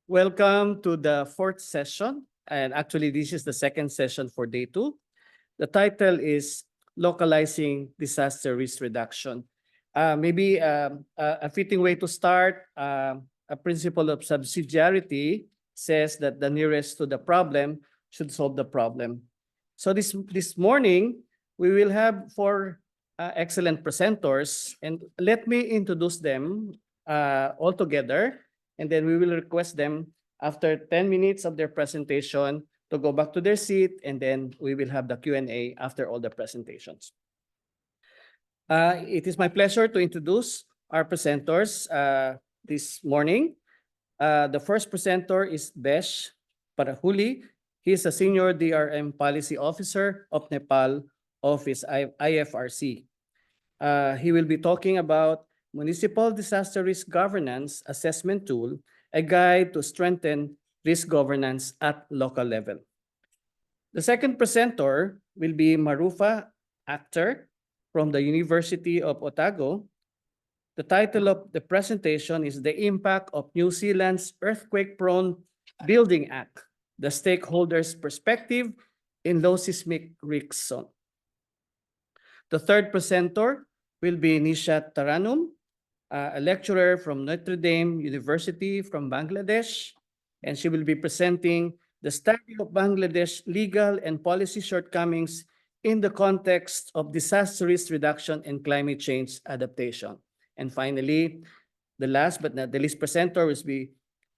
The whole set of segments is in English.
Welcome to the fourth session. And actually, this is the second session for day 2. The title is Localizing Disaster Risk Reduction. Maybe a fitting way to start, a principle of subsidiarity says that the nearest to the problem should solve the problem. So this morning, we will have 4 excellent presenters, and let me introduce them all together, and then we will request them after 10 minutes of their presentation to go back to their seat, and then we will have the Q&A after all the presentations. It is my pleasure to introduce our presenters this morning. The first presenter is Bhesh Parajuli. He is a Senior DRM Policy Officer of Nepal Office IFRC. He will be talking about Municipal Disaster Risk Governance Assessment Tool, a guide to strengthen risk governance at local level. The second presenter will be Marufa Akther from the University of Otago. The title of the presentation is The Impact of New Zealand's Earthquake-Prone Building Act, the Stakeholders' Perspective in Low Seismic Risk Zone. The third presenter will be Nishat Tarannum, a lecturer from Notre Dame University from Bangladesh, and she will be presenting the study of Bangladesh legal and policy shortcomings in the context of disaster risk reduction and climate change adaptation. And finally, the last but not the least presenter will be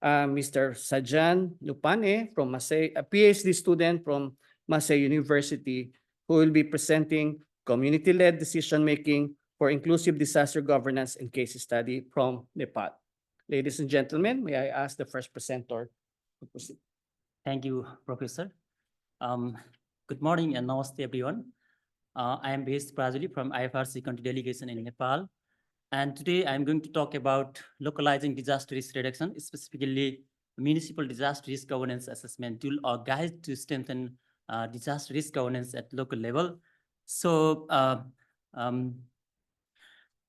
Mr. Sajan Neupane from Masay, a PhD student from Masay University, who will be presenting community-led decision-making for inclusive disaster governance and case study from Nepal. Ladies and gentlemen, may I ask the first presenter to proceed? Thank you, Professor. Good morning and namaste, everyone. I am Bhesh Parajuli from IFRC Country Delegation in Nepal. And today I'm going to talk about localizing disaster risk reduction, specifically municipal disaster risk governance assessment tool or guide to strengthen disaster risk governance at local level. So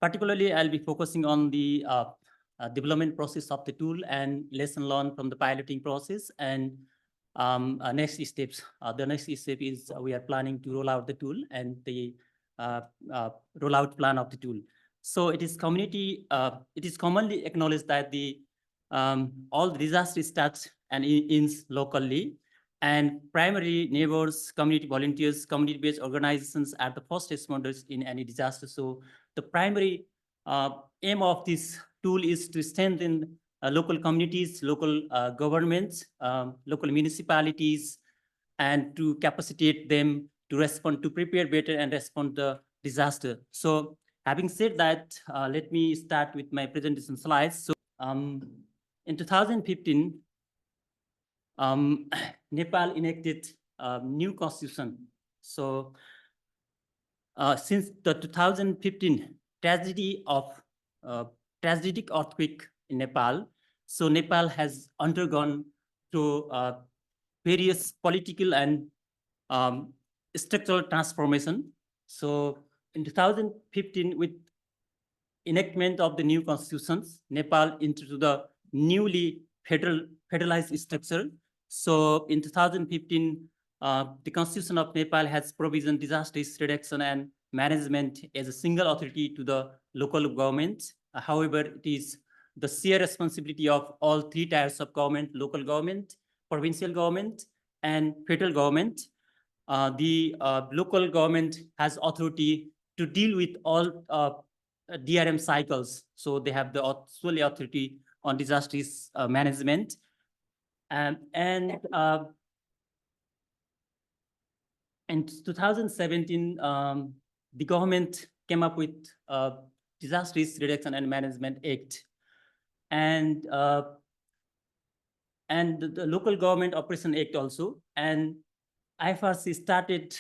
particularly, I'll be focusing on the development process of the tool and lesson learned from the piloting process and next steps. The next step is we are planning to roll out the tool and the rollout plan of the tool. So it is community. It is commonly acknowledged that the all disaster starts and ends locally, and primary neighbors, community volunteers, community-based organizations are the first responders in any disaster. So the primary aim of this tool is to strengthen local communities, local governments, local municipalities, and to capacitate them to respond, to prepare better and respond to the disaster. So having said that, let me start with my presentation slides. So in 2015, Nepal enacted a new constitution. So since the 2015 tragedy of tragic earthquake in Nepal, so Nepal has undergone through various political and structural transformation. So in 2015, with enactment of the new constitutions, Nepal into the newly federalized structure. So in 2015, the Constitution of Nepal has provision disaster risk reduction and management as a single authority to the local government. However, it is the shared responsibility of all 3 tiers of government: local government, provincial government, and federal government. The local government has authority to deal with all DRM cycles. So they have the solely authority on disaster risk management. And in 2017, the government came up with Disaster Risk Reduction and Management Act, and the Local Government Operation Act also. And IFRC started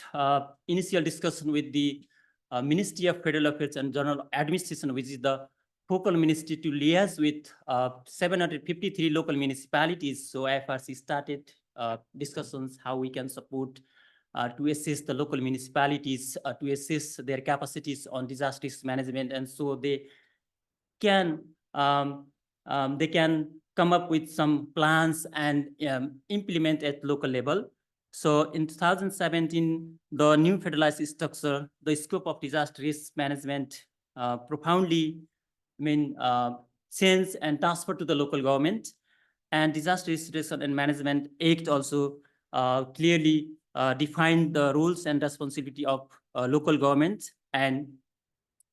initial discussion with the Ministry of Federal Affairs and General Administration, which is the focal ministry, to liaise with 753 local municipalities. So IFRC started discussions how we can support to assist the local municipalities, to assess their capacities on disaster risk management, and so they can come up with some plans and implement at local level. So in 2017, the new federalized structure, the scope of disaster risk management profoundly, changed and transferred to the local government. And Disaster Risk Reduction and Management Act also clearly defined the rules and responsibility of local government. And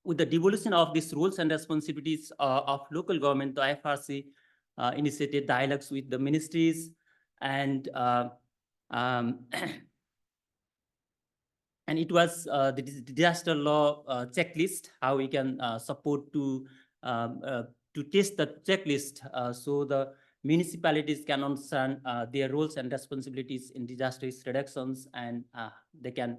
with the devolution of these rules and responsibilities of local government, the IFRC initiated dialogues with the ministries and um, and it was the disaster law checklist, how we can support to test the checklist so the municipalities can understand their roles and responsibilities in disaster risk reductions, and they can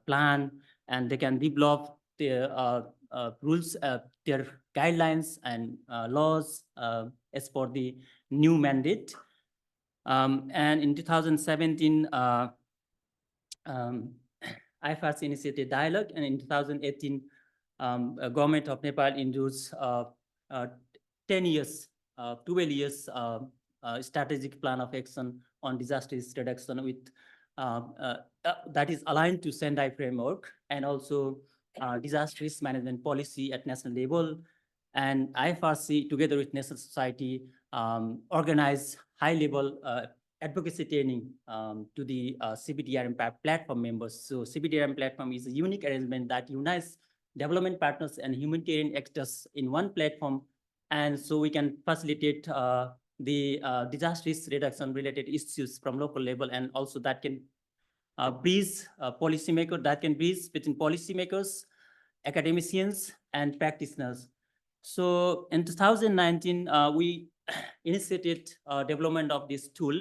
plan and they can develop their rules, their guidelines and laws as per the new mandate. And in 2017, IFRC initiated dialogue, and in 2018, government of Nepal introduced 10 years, 12 years strategic plan of action on disaster risk reduction with that is aligned to Sendai framework, and also disaster risk management policy at national level. And IFRC, together with national society, organized high-level advocacy training to the CBDRM platform members. So CBDRM platform is a unique arrangement that unites development partners and humanitarian actors in one platform. And so we can facilitate the disaster risk reduction related issues from local level, and also that can bridge policymakers, that can bridge between policymakers, academicians, and practitioners. So in 2019, we initiated development of this tool,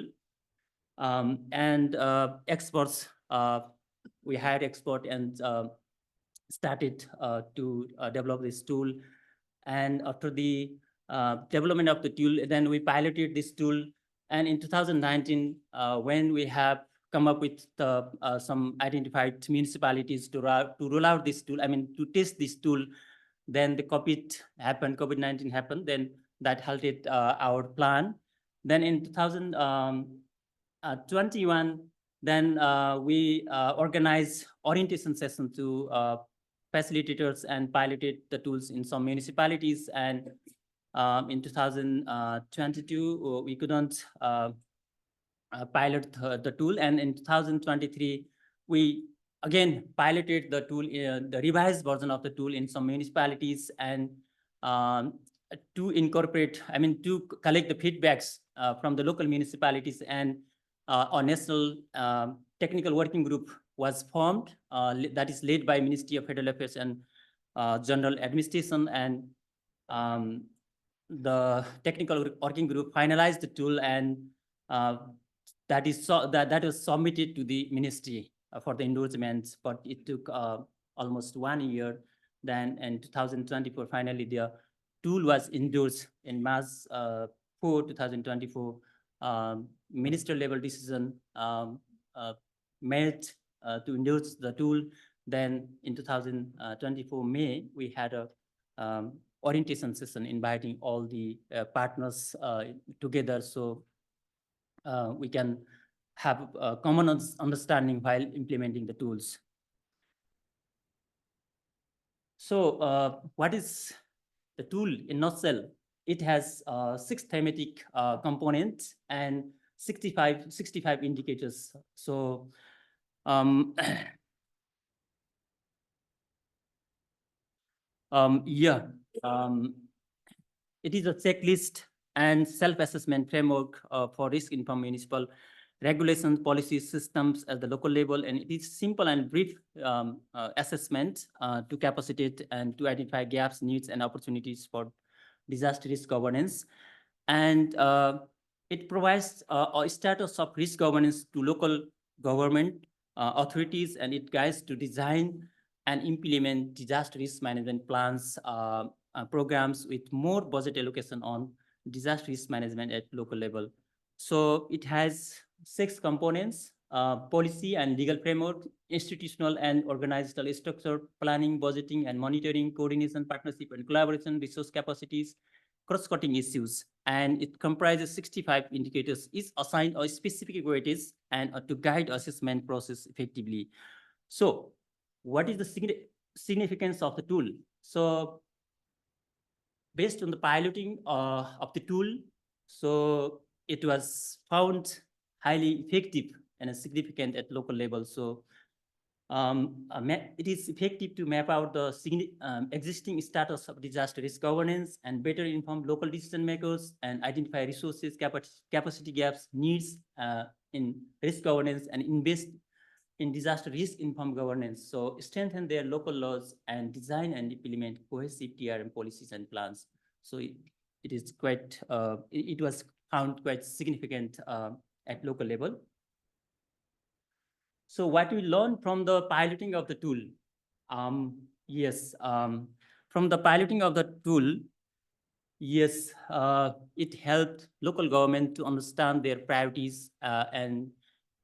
and experts, we hired expert and started to develop this tool. And after the development of the tool, then we piloted this tool. And in 2019, when we have come up with some identified municipalities to roll out this tool, to test this tool, then the COVID-19 happened, then that halted our plan. Then in 2021, then we organized orientation session to facilitators and piloted the tools in some municipalities. And in 2022, we couldn't pilot the tool. And in 2023, we again piloted the tool, the revised version of the tool in some municipalities, and to incorporate, to collect the feedbacks from the local municipalities. And a national technical working group was formed that is led by Ministry of Federal Affairs and General Administration. And the technical working group finalized the tool, and that was submitted to the ministry for the endorsement, but it took almost 1 year. Then in 2024, finally the tool was endorsed in March 4, 2024. Minister level decision made to endorse the tool. Then in 2024 May, we had a orientation session inviting all the partners together, so we can have a common understanding while implementing the tools. So what is the tool in nutshell? It has 6 thematic components and 65 indicators. So it is a checklist and self-assessment framework for risk-informed municipal regulations, policies, systems at the local level. And it is simple and brief assessment to capacitate and to identify gaps, needs, and opportunities for disaster risk governance. And it provides a status of risk governance to local government authorities, and it guides to design and implement disaster risk management plans, programs with more budget allocation on disaster risk management at local level. So it has 6 components: policy and legal framework, institutional and organizational structure, planning, budgeting and monitoring, coordination, partnership and collaboration, resource capacities, cross-cutting issues. and it comprises 65 indicators, is assigned a specific weightage and to guide assessment process effectively. So what is the significance of the tool? So based on the piloting of the tool, so it was found highly effective and significant at local level. So it is effective to map out the existing status of disaster risk governance and better inform local decision makers and identify resources, capacity gaps, needs in risk governance, and invest in disaster risk informed governance. So strengthen their local laws and design and implement cohesive TRM policies and plans. So it is quite, it was found quite significant at local level. So what we learned from the piloting of the tool? Yes, from the piloting of the tool, yes, it helped local government to understand their priorities and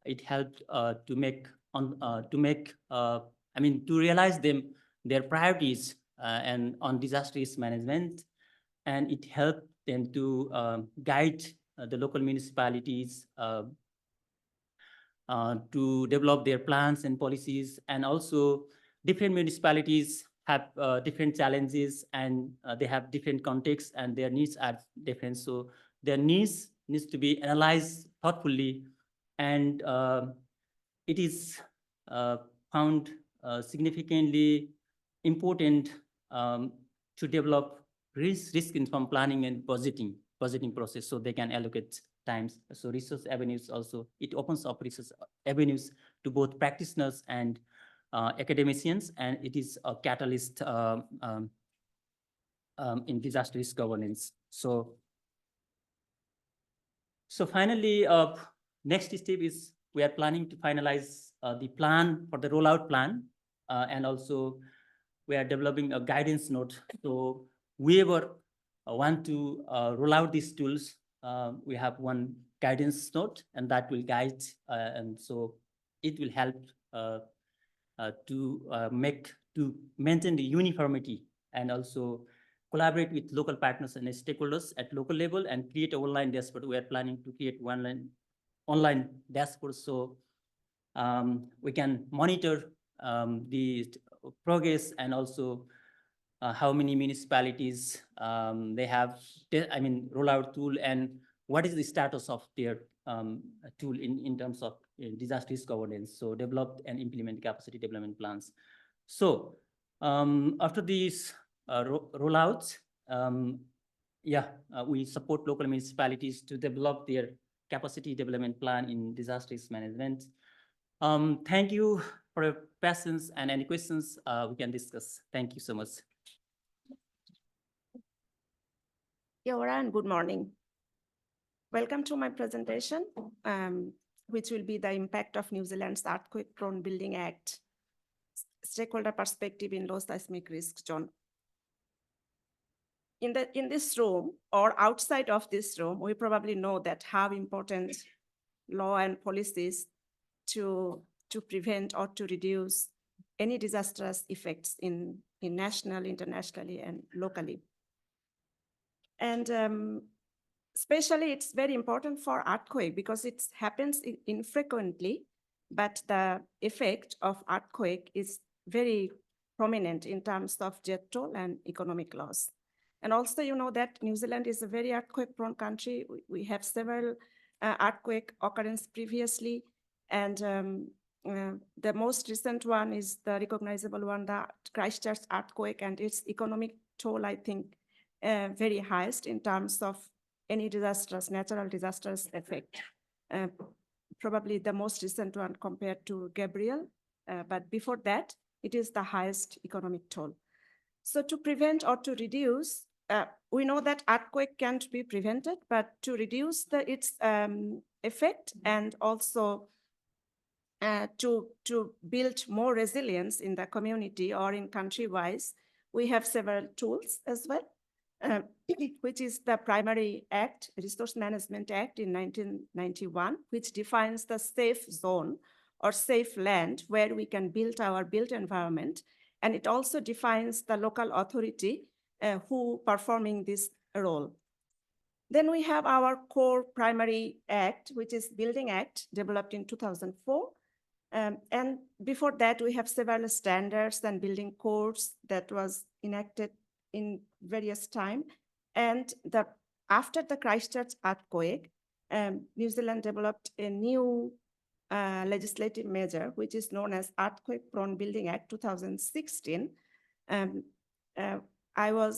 it helped to make to realize their priorities and on disaster risk management, and it helped them to guide the local municipalities to develop their plans and policies. And also different municipalities have different challenges and they have different contexts and their needs are different. So their needs to be analyzed thoughtfully, and it is found significantly important to develop risk-informed planning and budgeting process so they can allocate times. So resource avenues also, it opens up resource avenues to both practitioners and academicians, and it is a catalyst in disaster risk governance. So finally, next step is we are planning to finalize the plan for the rollout plan, and also we are developing a guidance note. So whoever want to roll out these tools, we have one guidance note, and that will guide, and so it will help to maintain the uniformity and also collaborate with local partners and stakeholders at local level and create an online dashboard. We are planning to create one online dashboard so we can monitor the progress and also how many municipalities they have, rollout tool, and what is the status of their tool in terms of disaster risk governance. So develop and implement capacity development plans. So after these rollouts, we support local municipalities to develop their capacity development plan in disaster risk management. Thank you for your patience, and any questions we can discuss. Thank you so much. Yora, and good morning. Welcome to my presentation, which will be the impact of New Zealand's Earthquake-Prone Building Act, stakeholder perspective in low seismic risk zone. In this room or outside of this room, we probably know that how important law and policies to prevent or to reduce any disastrous effects in national, internationally, and locally. And especially it's very important for earthquake because it happens infrequently, but the effect of earthquake is very prominent in terms of death toll and economic loss. And also, you know that New Zealand is a very earthquake-prone country. We have several earthquake occurrences previously, and the most recent one is the recognizable one, the Christchurch earthquake, and its economic toll, I think, very highest in terms of any natural disasters effect. Probably the most recent one compared to Gabriel, but before that, it is the highest economic toll. So to prevent or to reduce, we know that earthquake can't be prevented, but to reduce its effect and also to build more resilience in the community or in country-wise, we have several tools as well. Which is the Primary Act, Resource Management Act in 1991, which defines the safe zone or safe land where we can build our built environment. And it also defines the local authority who performing this role. Then we have our core primary act, which is Building Act, developed in 2004. And before that, we have several standards and building codes that was enacted in various time. And after the Christchurch earthquake, New Zealand developed a new legislative measure, which is known as Earthquake Prone Building Act 2016. I will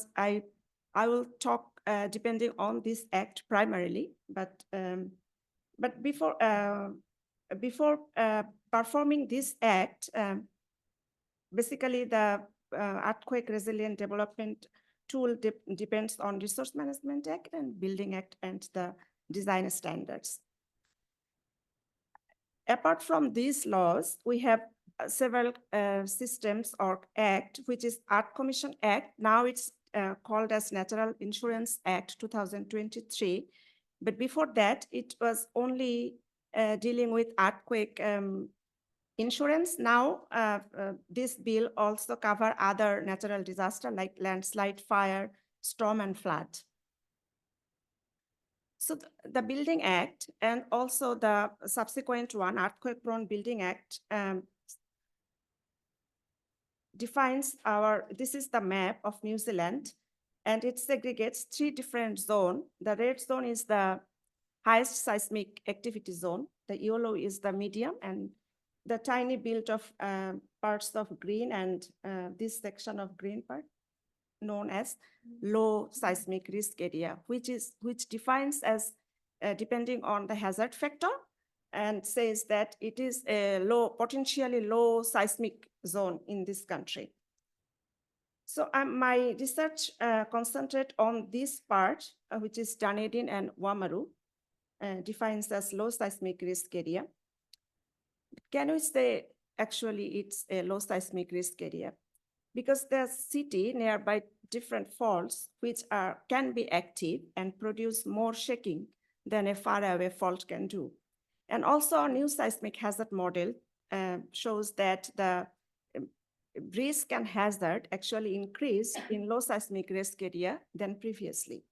talk depending on this act primarily, but before performing this act, basically the earthquake resilient development tool depends on Resource Management Act and Building Act and the design standards. Apart from these laws, we have several systems or act, which is Art Commission Act. Now it's called as Natural Insurance Act 2023. But before that, it was only dealing with earthquake insurance. Now, this bill also cover other natural disaster like landslide, fire, storm, and flood. So the Building Act and also the subsequent one, Earthquake Prone Building Act, defines this is the map of New Zealand, and it segregates 3 different zones. The red zone is the highest seismic activity zone. The yellow is the medium, and the tiny bit of parts of green and this section of green part known as low seismic risk area, which defines as depending on the hazard factor and says that it is a potentially low seismic zone in this country. So my research concentrate on this part, which is Dunedin and Wamaru, defines as low seismic risk area. Can we say actually it's a low seismic risk area? Because there's city nearby different faults which can be active and produce more shaking than a faraway fault can do. And also a new seismic hazard model shows that the risk and hazard actually increase in low seismic risk area than previously.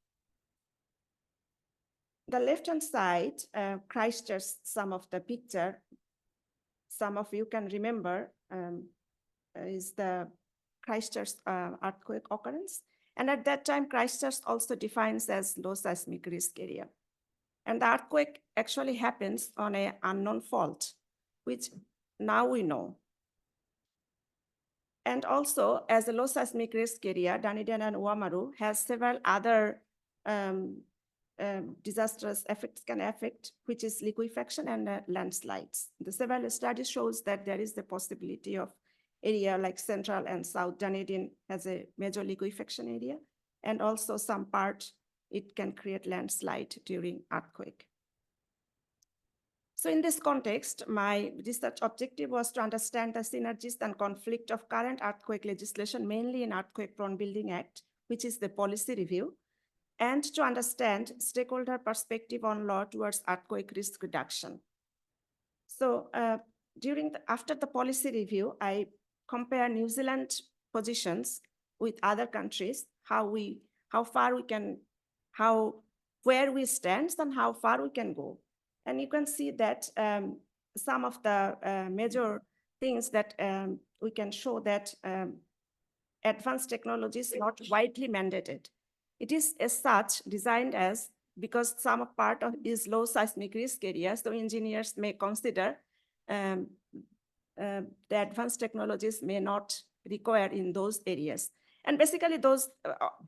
The left-hand side, Christchurch, some of the picture, some of you can remember, is the Christchurch earthquake occurrence. And at that time, Christchurch also defines as low seismic risk area. And the earthquake actually happens on an unknown fault, which now we know. And also, as a low seismic risk area, Dunedin and Wamaru has several other disastrous effects can affect, which is liquefaction and landslides. The several studies shows that there is the possibility of area like Central and South Dunedin has a major liquefaction area, and also some part it can create landslide during earthquake. So in this context, my research objective was to understand the synergies and conflict of current earthquake legislation, mainly in Earthquake Prone Building Act, which is the policy review, and to understand stakeholder perspective on law towards earthquake risk reduction. So after the policy review, I compare New Zealand positions with other countries, where we stand and how far we can go. And you can see that some of the major things that we can show that advanced technology is not widely mandated. It is as such designed as, because some part of is low seismic risk areas, so engineers may consider the advanced technologies may not require in those areas. And basically those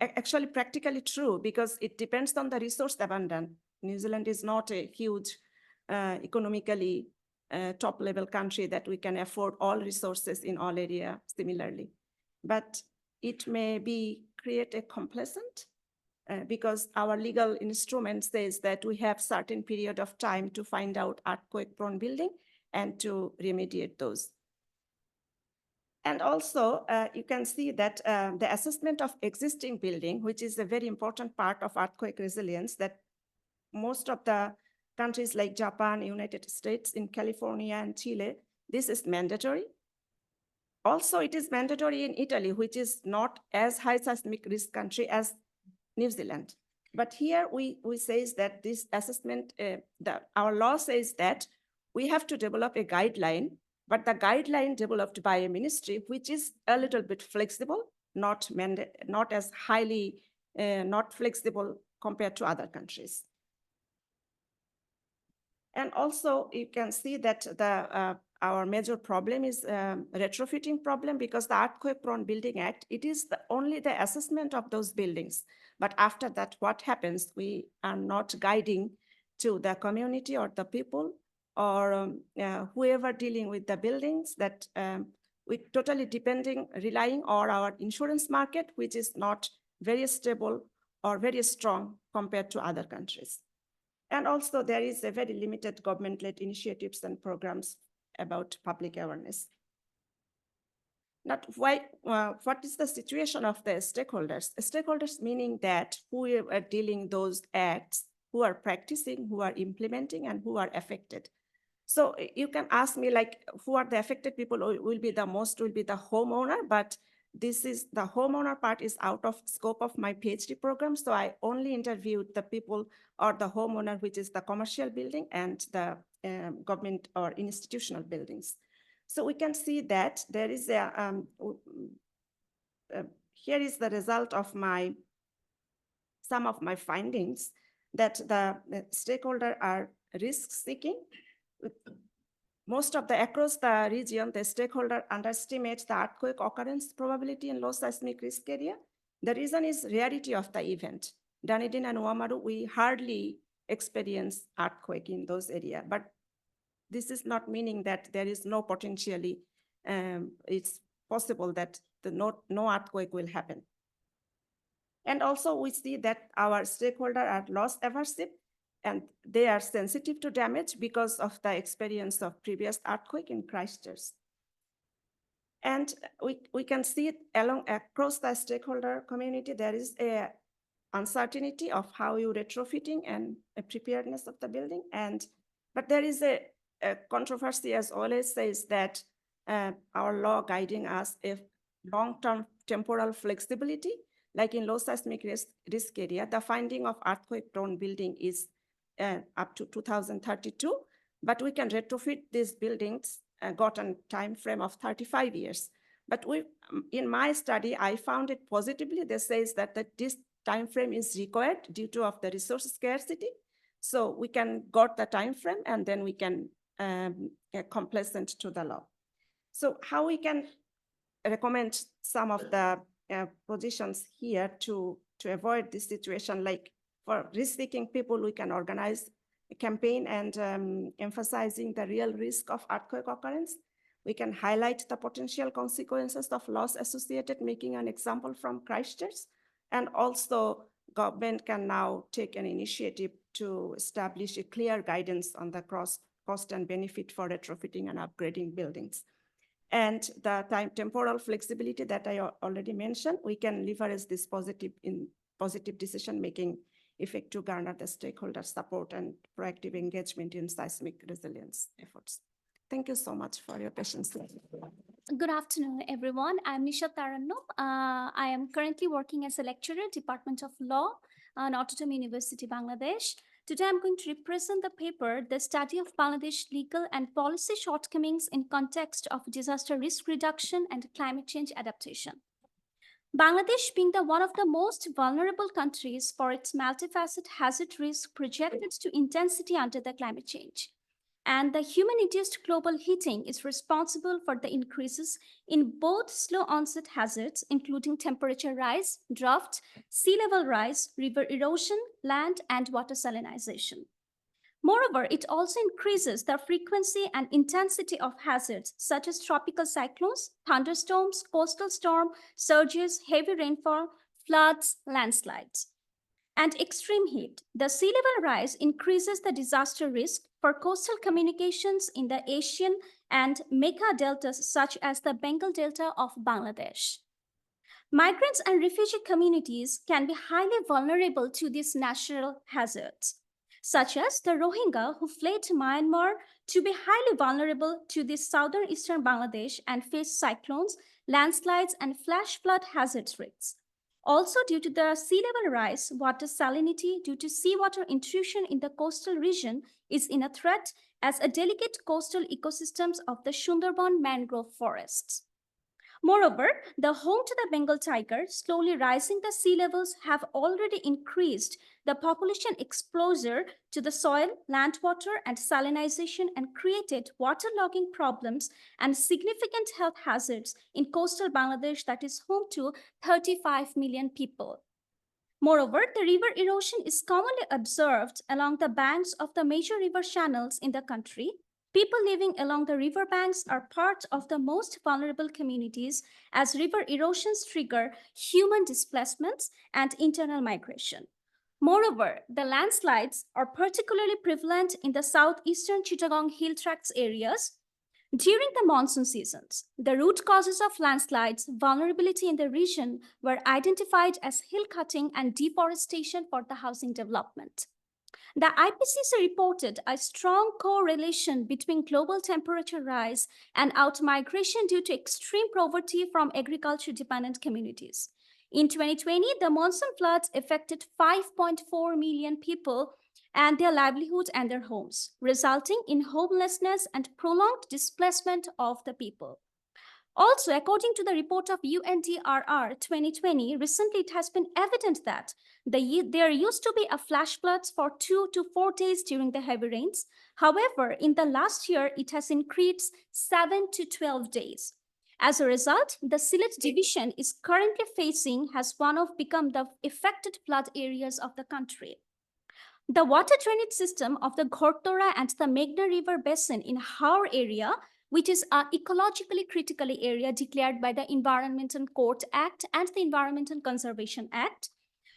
actually practically true, because it depends on the resource abundance. New Zealand is not a huge economically top level country that we can afford all resources in all area similarly. But it may create a complacent because our legal instrument says that we have certain period of time to find out earthquake prone building and to remediate those. And also, you can see that the assessment of existing building, which is a very important part of earthquake resilience, that most of the countries like Japan, United States, in California and Chile, this is mandatory. Also, it is mandatory in Italy, which is not as high seismic risk country as New Zealand. But here we says that this assessment, our law says that we have to develop a guideline, but the guideline developed by a ministry, which is a little bit flexible, not as highly, not flexible compared to other countries. And also you can see that our major problem is retrofitting problem, because the Earthquake Prone Building Act, it is only the assessment of those buildings. But after that, what happens? We are not guiding to the community or the people or whoever dealing with the buildings, that we totally relying on our insurance market, which is not very stable or very strong compared to other countries. And also there is a very limited government-led initiatives and programs about public awareness. Not why, what is the situation of the stakeholders? Stakeholders meaning that who are dealing those acts, who are practicing, who are implementing, and who are affected. So you can ask me like, who are the affected people? Will be the homeowner, but this is the homeowner part is out of scope of my PhD program. So I only interviewed the people or the homeowner, which is the commercial building and the government or institutional buildings. So we can see that there is a, here is the result of some of my findings, that the stakeholder are risk seeking. Most of the across the region, the stakeholder underestimates the earthquake occurrence probability in low seismic risk area. The reason is rarity of the event. Dunedin and Oamaru, we hardly experience earthquake in those areas, but this is not meaning that there is no potentially, it's possible that no earthquake will happen. And also we see that our stakeholders are loss aversive, and they are sensitive to damage because of the experience of previous earthquake in Christchurch. And we can see it across the stakeholder community, there is a uncertainty of how you retrofitting and a preparedness of the building. But there is a controversy, as always says, that our law guiding us if long-term temporal flexibility, like in low seismic risk area, the finding of earthquake-prone building is up to 2032, but we can retrofit these buildings, got a time frame of 35 years. But in my study, I found it positively. They says that this time frame is required due to of the resource scarcity. So we can got the time frame, and then we can complacent to the law. So how we can recommend some of the positions here to avoid this situation, like for risk-seeking people, we can organize a campaign and emphasizing the real risk of earthquake occurrence. We can highlight the potential consequences of loss associated, making an example from Christchurch. And also government can now take an initiative to establish a clear guidance on the cost and benefit for retrofitting and upgrading buildings. And the temporal flexibility that I already mentioned, we can leverage this positive decision-making effect to garner the stakeholder support and proactive engagement in seismic resilience efforts. Thank you so much for your patience. Good afternoon, everyone. I'm Nishat Tarannum. I am currently working as a lecturer, Department of Law, Notre Dame University, Bangladesh. Today, I'm going to represent the paper, The Study of Bangladesh Legal and Policy Shortcomings in Context of Disaster Risk Reduction and Climate Change Adaptation. Bangladesh, being one of the most vulnerable countries for its multifaceted hazard risk projected to intensity under the climate change. And the human-induced global heating is responsible for the increases in both slow onset hazards, including temperature rise, drought, sea level rise, river erosion, land and water salinization. Moreover, it also increases the frequency and intensity of hazards such as tropical cyclones, thunderstorms, coastal storm, surges, heavy rainfall, floods, landslides. And extreme heat. The sea level rise increases the disaster risk for coastal communications in the Asian and Mekah deltas, such as the Bengal Delta of Bangladesh. Migrants and refugee communities can be highly vulnerable to these natural hazards, such as the Rohingya who fled to Myanmar to be highly vulnerable to the southern eastern Bangladesh and face cyclones, landslides, and flash flood hazard risks. Also, due to the sea level rise, water salinity due to seawater intrusion in the coastal region is in a threat as a delicate coastal ecosystems of the Sundarban mangrove forests. Moreover, the home to the Bengal tiger, slowly rising the sea levels, have already increased the population exposure to the soil, land water, and salinization and created waterlogging problems and significant health hazards in coastal Bangladesh that is home to 35 million people. Moreover, the river erosion is commonly observed along the banks of the major river channels in the country. People living along the river banks are part of the most vulnerable communities as river erosions trigger human displacements and internal migration. Moreover, the landslides are particularly prevalent in the southeastern Chittagong hill tracts areas. During the monsoon seasons, the root causes of landslides vulnerability in the region were identified as hill cutting and deforestation for the housing development. The IPCC reported a strong correlation between global temperature rise and outmigration due to extreme poverty from agriculture-dependent communities. In 2020, the monsoon floods affected 5.4 million people and their livelihood and their homes, resulting in homelessness and prolonged displacement of the people. Also, according to the report of UNDRR 2020, recently it has been evident that there used to be a flash floods for 2 to 4 days during the heavy rains. However, in the last year, it has increased 7 to 12 days. As a result, the Sylhet division is currently facing has become the affected flood areas of the country. The water drainage system of the Ghortora and the Meghna River Basin in Haur area, which is an ecologically critical area declared by the Environmental Court Act and the Environmental Conservation Act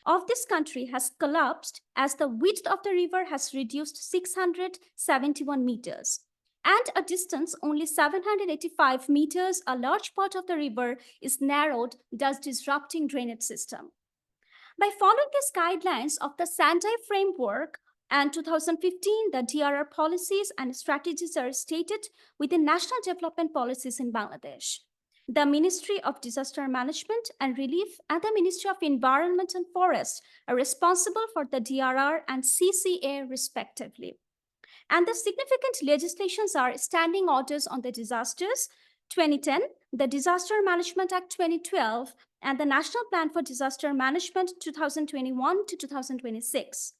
of this country, has collapsed as the width of the river has reduced 671 meters. And a distance only 785 meters, a large part of the river is narrowed, thus disrupting drainage system. By following these guidelines of the Sendai framework and 2015, the DRR policies and strategies are stated within national development policies in Bangladesh. The Ministry of Disaster Management and Relief and the Ministry of Environment and Forest are responsible for the DRR and CCA respectively. And the significant legislations are Standing Orders on the Disasters 2010, the Disaster Management Act 2012, and the National Plan for Disaster Management 2021 to 2026.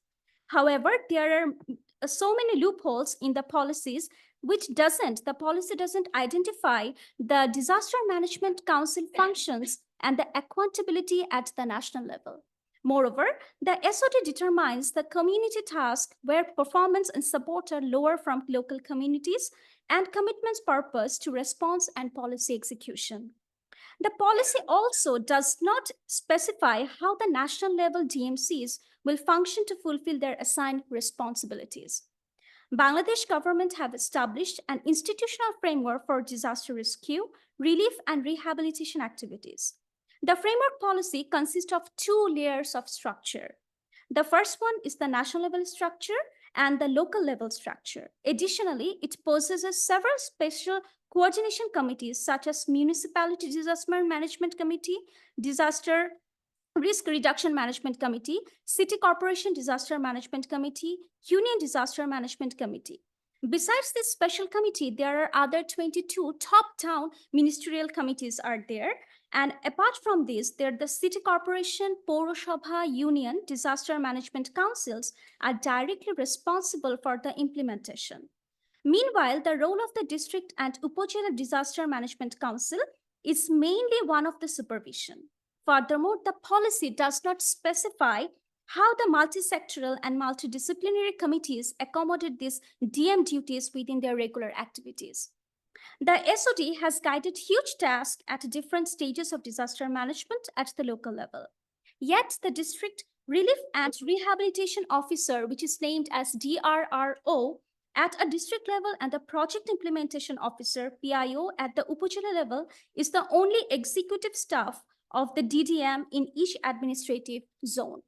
However, there are so many loopholes in the policies the policy doesn't identify the Disaster Management Council functions and the accountability at the national level. Moreover, the SOD determines the community task where performance and support are lower from local communities and commitments purpose to response and policy execution. The policy also does not specify how the national level DMCs will function to fulfill their assigned responsibilities. Bangladesh government have established an institutional framework for disaster rescue, relief, and rehabilitation activities. The framework policy consists of 2 layers of structure. The first one is the national level structure and the local level structure. Additionally, it possesses several special coordination committees such as Municipality Disaster Management Committee, Disaster Risk Reduction Management Committee, City Corporation Disaster Management Committee, Union Disaster Management Committee. Besides this special committee, there are other 22 top-down ministerial committees are there. And apart from this, the City Corporation, Poroshobha, Union, Disaster Management Councils are directly responsible for the implementation. Meanwhile, the role of the District and Upazila Disaster Management Council is mainly one of the supervision. Furthermore, the policy does not specify how the multi-sectoral and multidisciplinary committees accommodate these DM duties within their regular activities. The SOD has guided huge tasks at different stages of disaster management at the local level. Yet the District Relief and Rehabilitation Officer, which is named as DRRO, at a district level and the Project Implementation Officer, PIO, at the Upazila level is the only executive staff of the DDM in each administrative zone.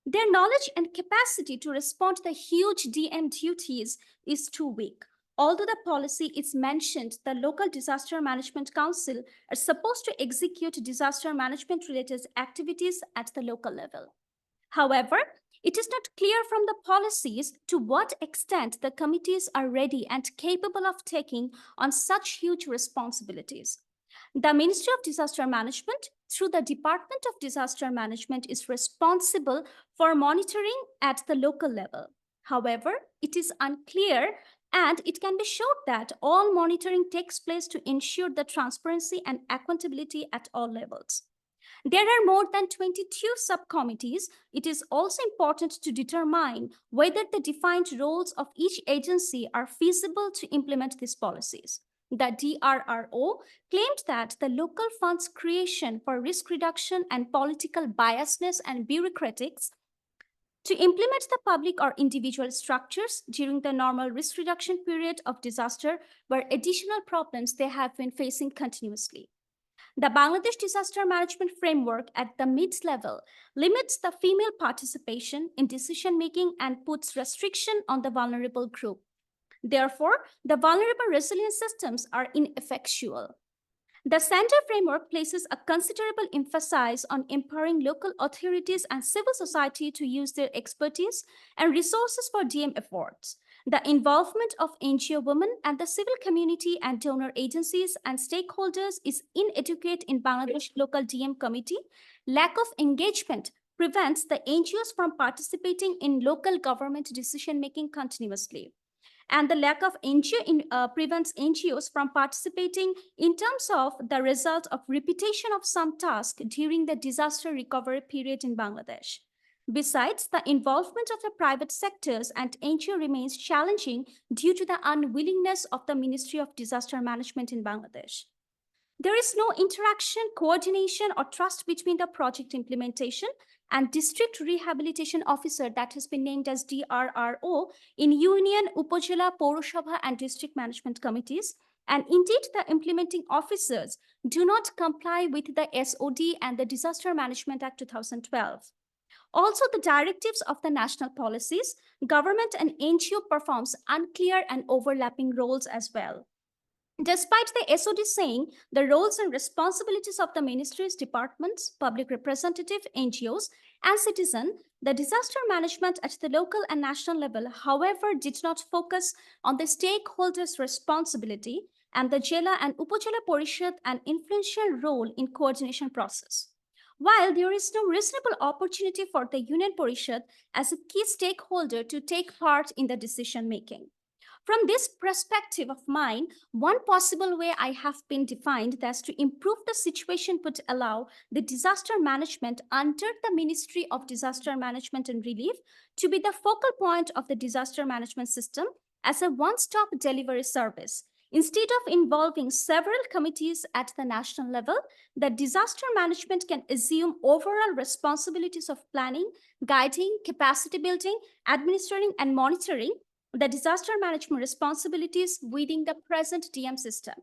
Their knowledge and capacity to respond to the huge DM duties is too weak. Although the policy is mentioned, the local disaster management council are supposed to execute disaster management related activities at the local level. However, it is not clear from the policies to what extent the committees are ready and capable of taking on such huge responsibilities. The Ministry of Disaster Management, through the Department of Disaster Management, is responsible for monitoring at the local level. However, it is unclear and it can be showed that all monitoring takes place to ensure the transparency and accountability at all levels. There are more than 22 subcommittees. It is also important to determine whether the defined roles of each agency are feasible to implement these policies. The DRRO claimed that the local funds creation for risk reduction and political biasness and bureaucratics to implement the public or individual structures during the normal risk reduction period of disaster were additional problems they have been facing continuously. The Bangladesh Disaster Management Framework at the mid-level limits the female participation in decision-making and puts restriction on the vulnerable group. Therefore, the vulnerable resilience systems are ineffectual. The center framework places a considerable emphasis on empowering local authorities and civil society to use their expertise and resources for DM efforts. The involvement of NGO women and the civil community and donor agencies and stakeholders is inadequate in Bangladesh local DM committee. Lack of engagement prevents the NGOs from participating in local government decision-making continuously. And the lack of prevents NGOs from participating in terms of the result of repetition of some task during the disaster recovery period in Bangladesh. Besides, the involvement of the private sectors and NGO remains challenging due to the unwillingness of the Ministry of Disaster Management in Bangladesh. There is no interaction, coordination, or trust between the project implementation and district rehabilitation officer that has been named as DRRO in Union, Upojila, Pৌরসভা, and district management committees. And indeed, the implementing officers do not comply with the SOD and the Disaster Management Act 2012. Also, the directives of the national policies, government and NGO performs unclear and overlapping roles as well. Despite the SOD saying the roles and responsibilities of the ministries, departments, public representative, NGOs, and citizen, the disaster management at the local and national level, however, did not focus on the stakeholders' responsibility and the Jela and Upojela Porishad an influential role in coordination process. While there is no reasonable opportunity for the Union Porishad as a key stakeholder to take part in the decision making. From this perspective of mine, one possible way I have been defined as to improve the situation would allow the disaster management under the Ministry of Disaster Management and Relief to be the focal point of the disaster management system as a one-stop delivery service. Instead of involving several committees at the national level, the disaster management can assume overall responsibilities of planning, guiding, capacity building, administering, and monitoring the disaster management responsibilities within the present DM system.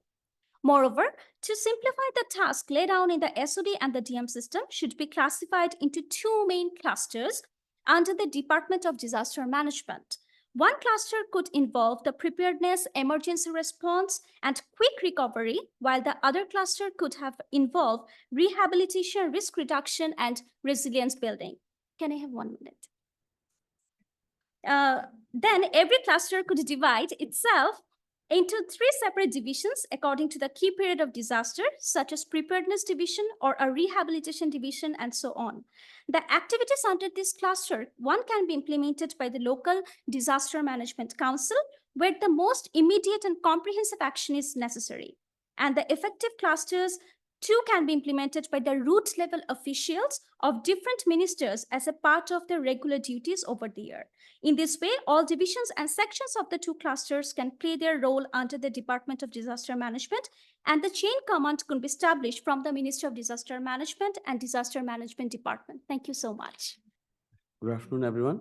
Moreover, to simplify the task laid down in the SOD and the DM system should be classified into two main clusters under the Department of Disaster Management. One cluster could involve the preparedness, emergency response, and quick recovery, while the other cluster could have involved rehabilitation, risk reduction, and resilience building. Can I have 1 minute? Then every cluster could divide itself into three separate divisions according to the key period of disaster, such as preparedness division or a rehabilitation division, and so on. The activities under this cluster, one can be implemented by the local disaster management council, where the most immediate and comprehensive action is necessary. And the effective clusters two can be implemented by the root level officials of different ministers as a part of their regular duties over the year. In this way, all divisions and sections of the two clusters can play their role under the Department of Disaster Management, and the chain command can be established from the Ministry of Disaster Management and Disaster Management Department. Thank you so much. Good afternoon, everyone.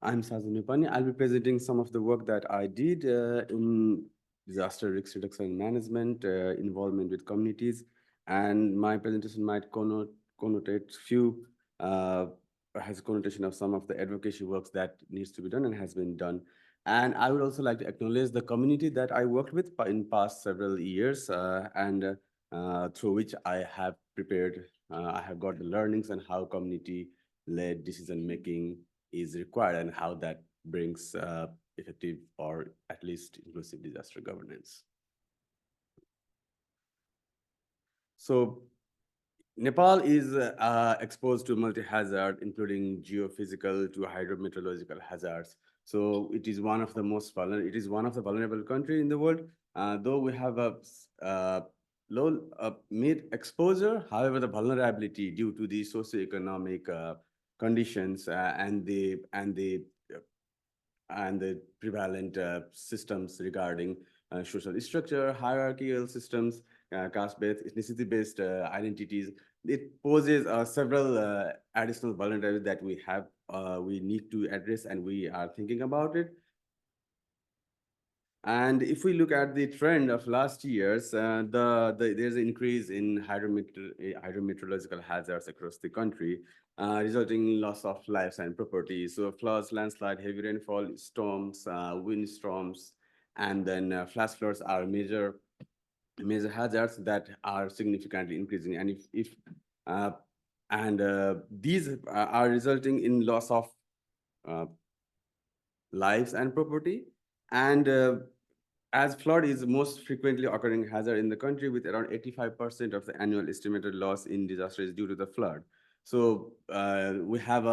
I'm Sajan Neupane. I'll be presenting some of the work that I did in disaster risk reduction and management, involvement with communities, and my presentation might connotate has connotation of some of the advocacy works that needs to be done and has been done And I would also like to acknowledge the community that I worked with in past several years, and through which I have prepared, I have got the learnings on how community-led decision-making is required and how that brings effective or at least inclusive disaster governance. So Nepal is exposed to multi-hazard, including geophysical to hydrometeorological hazards. So it is one of the most vulnerable. It is one of the vulnerable country in the world. Though we have a low mid exposure, however, the vulnerability due to the socioeconomic conditions and the prevalent systems regarding social structure, hierarchical systems, caste-based, ethnicity-based identities. It poses several additional vulnerabilities that we have, we need to address, and we are thinking about it. And if we look at the trend of last years, there's an increase in hydrometeorological hazards across the country, resulting in loss of lives and property. So floods, landslide, heavy rainfall, storms, windstorms, and then flash floods are major hazards that are significantly increasing. And these are resulting in loss of uh, lives and property. And as flood is the most frequently occurring hazard in the country, with around 85% of the annual estimated loss in disaster is due to the flood. So we have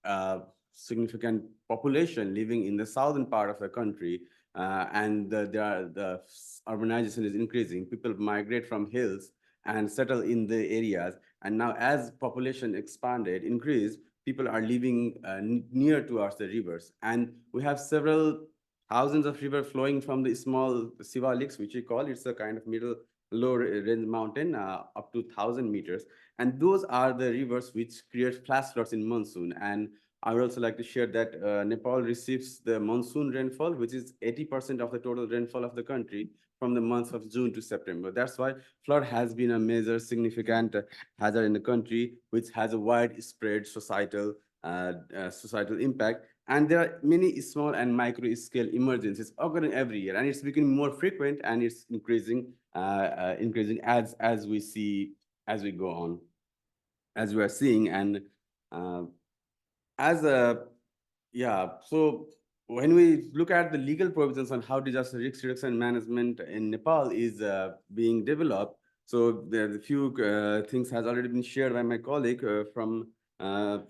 a significant population living in the southern part of the country, and the urbanization is increasing. People migrate from hills and settle in the areas. And now as population increased, people are living near towards the rivers. And we have several thousands of rivers flowing from the small Siva lakes, which we call. It's a kind of middle low range mountain up to 1,000 meters. And those are the rivers which create flash floods in monsoon. And I would also like to share that Nepal receives the monsoon rainfall, which is 80% of the total rainfall of the country from the months of June to September. That's why flood has been a major significant hazard in the country, which has a widespread societal impact. And there are many small and micro scale emergencies occurring every year, and it's becoming more frequent, and it's increasing as we go on, as we are seeing. And as a yeah, so when we look at the legal provisions on how disaster risk reduction management in Nepal is being developed, so there are a few things has already been shared by my colleague from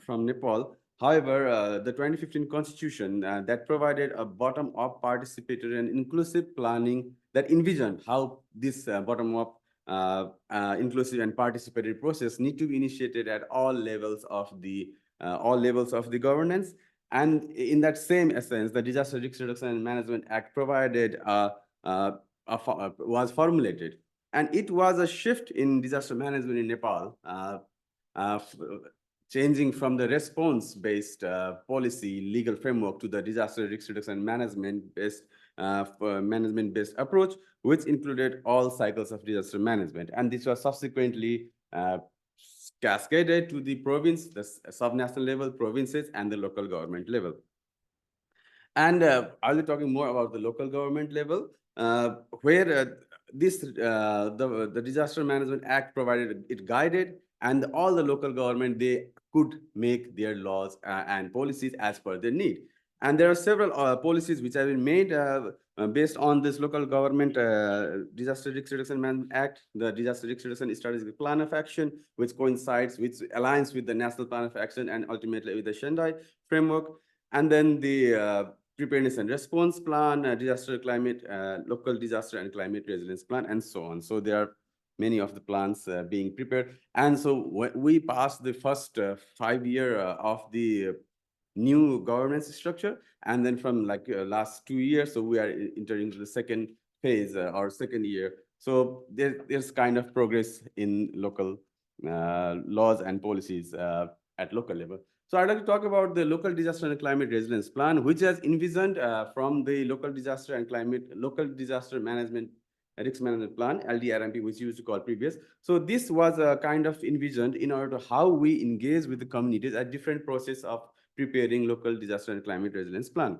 Nepal. However, the 2015 constitution that provided a bottom-up participatory and inclusive planning that envisioned how this bottom-up inclusive and participatory process need to be initiated at all levels of the governance. And in that same essence, the Disaster Risk Reduction and Management Act provided was formulated, and it was a shift in disaster management in Nepal, changing from the response-based policy legal framework to the disaster risk reduction management-based approach, which included all cycles of disaster management. And this was subsequently cascaded to the province, the subnational level, provinces, and the local government level. And I'll be talking more about the local government level, where the Disaster Management Act provided, it guided, and all the local government, they could make their laws and policies as per their need. And there are several policies which have been made based on this local government Disaster Risk Reduction Management Act, the Disaster Risk Reduction Strategic Plan of Action, which aligns with the National Plan of Action and ultimately with the Sendai framework. And then the Preparedness and Response Plan, Local Disaster and Climate Resilience Plan, and so on. So there are many of the plans being prepared. And so we passed the first 5 year of the new governance structure. And then from last 2 years, so we are entering the second phase or second year. So there's kind of progress in local laws and policies at local level. So I'd like to talk about the Local Disaster and Climate Resilience Plan, which has envisioned from the Local Disaster Management Risk Management Plan, LDRMP, which you used to call previous. So this was kind of envisioned in order to how we engage with the communities at different process of preparing local disaster and climate resilience plan.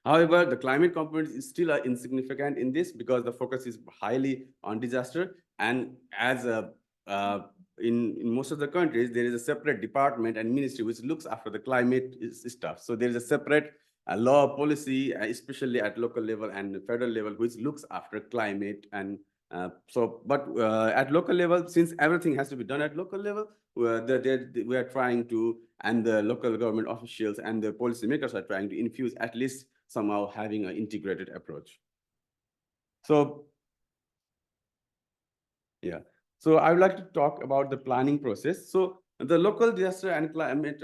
However, the climate component is still insignificant in this because the focus is highly on disaster. And as in most of the countries, there is a separate department and ministry which looks after the climate stuff. So there is a separate law policy, especially at local level and federal level, which looks after climate. And but at local level, since everything has to be done at local level, we are trying to, and the local government officials and the policymakers are trying to infuse at least somehow having an integrated approach. So, yeah. So I would like to talk about the planning process. So the local disaster and climate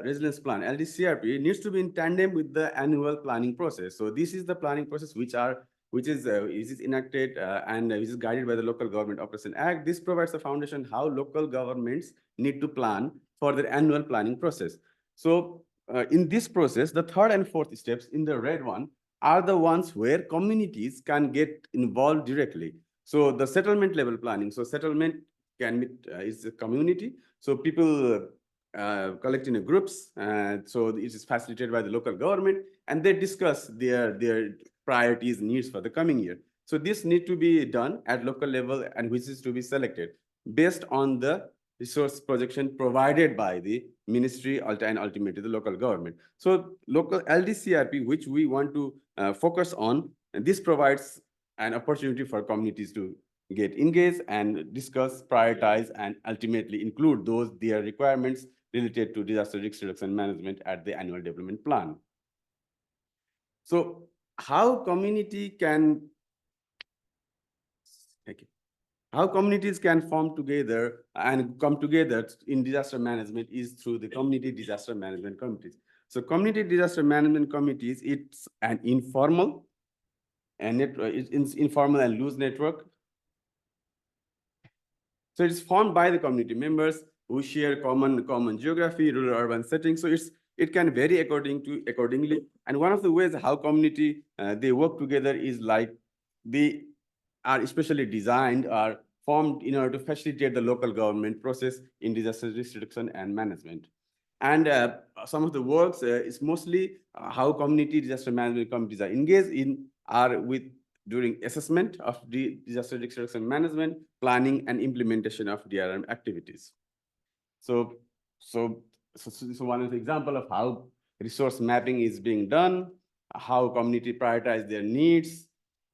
resilience plan, LDCRP, needs to be in tandem with the annual planning process. So this is the planning process which is enacted and which is guided by the Local Government Operation Act. This provides a foundation how local governments need to plan for their annual planning process. So in this process, the third and fourth steps in the red one are the ones where communities can get involved directly. So the settlement level planning. So settlement is a community. So people collect in groups. So it is facilitated by the local government, and they discuss their priorities, needs for the coming year. So this need to be done at local level, and which is to be selected based on the resource projection provided by the ministry and ultimately the local government. So local LDCRP, which we want to focus on, and this provides an opportunity for communities to get engaged and discuss, prioritize, and ultimately include their requirements related to disaster risk reduction management at the annual development plan. So how communities can form together and come together in disaster management is through the community disaster management committees. So community disaster management committees, it's an informal and it's informal and loose network. So it's formed by the community members who share common geography, rural urban settings. So it can vary accordingly. And one of the ways how community they work together is like they are especially designed or formed in order to facilitate the local government process in disaster risk reduction and management. And some of the works is mostly how community disaster management committees are engaged in are with during assessment of the disaster risk reduction management, planning, and implementation of DRM activities. So one of the example of how resource mapping is being done, how community prioritize their needs,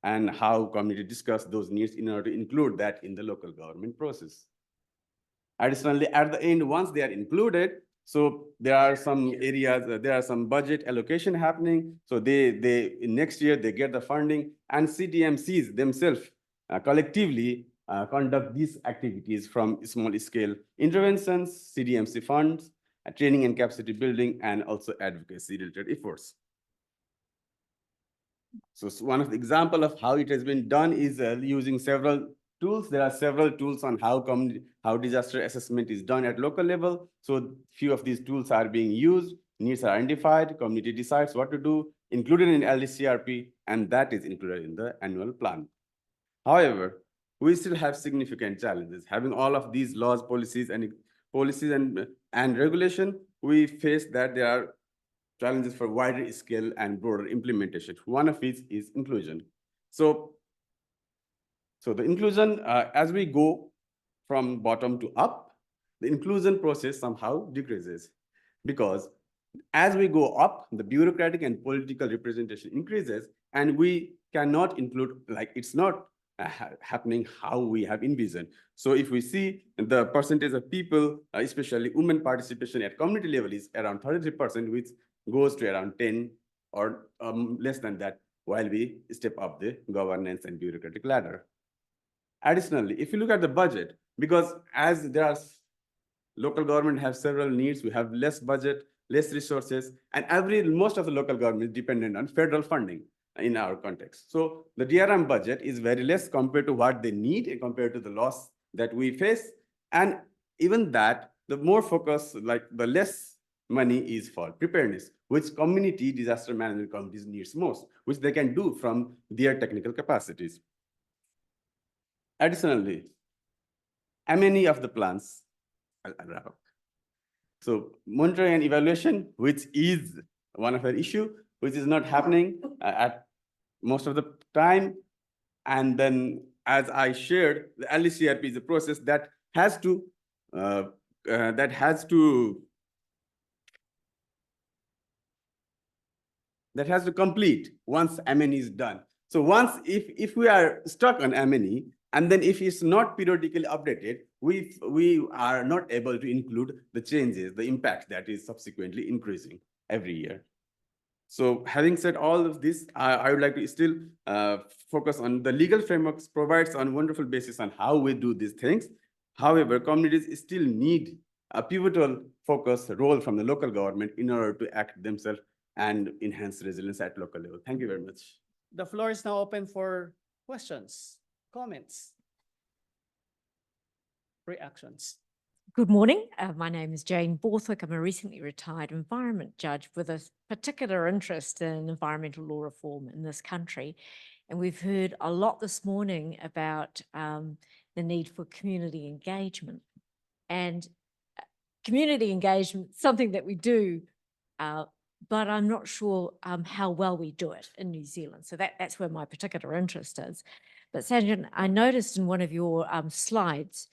and how community discuss those needs in order to include that in the local government process. Additionally, at the end, once they are included, so there are some areas, there are some budget allocation happening. So they next year they get the funding, and CDMCs themselves collectively conduct these activities from small scale interventions, CDMC funds, training and capacity building, and also advocacy related efforts. So one of the example of how it has been done is using several tools. There are several tools on how disaster assessment is done at local level. So few of these tools are being used, needs are identified, community decides what to do, included in LDCRP, and that is included in the annual plan. However, we still have significant challenges. Having all of these laws, policies, and regulation, we face that there are challenges for wider scale and broader implementation. One of which is inclusion. So the inclusion, as we go from bottom to up, the inclusion process somehow decreases, because as we go up, the bureaucratic and political representation increases, and we cannot include, like it's not happening how we have envisioned. So if we see the percentage of people, especially women participation at community level is around 33%, which goes to around 10 or less than that while we step up the governance and bureaucratic ladder. Additionally, if you look at the budget, because as there are local government have several needs, we have less budget, less resources, and most of the local government is dependent on federal funding in our context. So the DRM budget is very less compared to what they need and compared to the loss that we face. And even that, the more focus, like the less money is for preparedness, which community disaster management communities needs most, which they can do from their technical capacities. Additionally, many of the plans, I'll wrap up. So monitoring and evaluation, which is one of our issue, which is not happening at most of the time. And then, as I shared, the LDCRP is a process that has to uh, that has to complete once MNE is done. So once, if we are stuck on MNE, and then if it's not periodically updated, we are not able to include the changes, the impact that is subsequently increasing every year. So having said all of this, I would like to still focus on the legal frameworks provides on wonderful basis on how we do these things. However, communities still need a pivotal focus role from the local government in order to act themselves and enhance resilience at local level. Thank you very much. The floor is now open for questions, comments, reactions. Good morning. My name is Jane Borthwick. I'm a recently retired environment judge with a particular interest in environmental law reform in this country. And we've heard a lot this morning about the need for community engagement. And community engagement, something that we do, but I'm not sure how well we do it in New Zealand. So that's where my particular interest is. But Sajan, I noticed in one of your slides,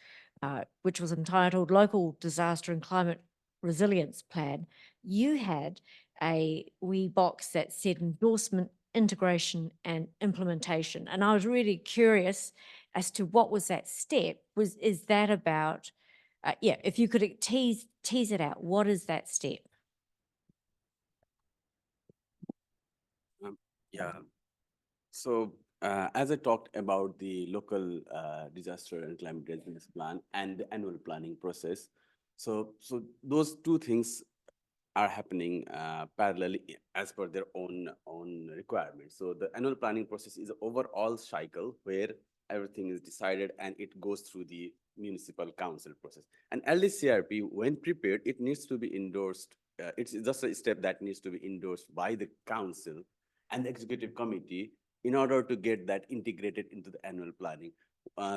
which was entitled Local Disaster and Climate Resilience Plan, you had a wee box that said endorsement, integration, and implementation. And I was really curious as to what was that step. Is that about, if you could tease it out, what is that step? Yeah. So as I talked about the local disaster and climate resilience plan and the annual planning process, so those two things are happening parallelly as per their own requirements. So the annual planning process is an overall cycle where everything is decided and it goes through the municipal council process. And LDCRP, when prepared, it needs to be endorsed. It's just a step that needs to be endorsed by the council and the executive committee in order to get that integrated into the annual planning.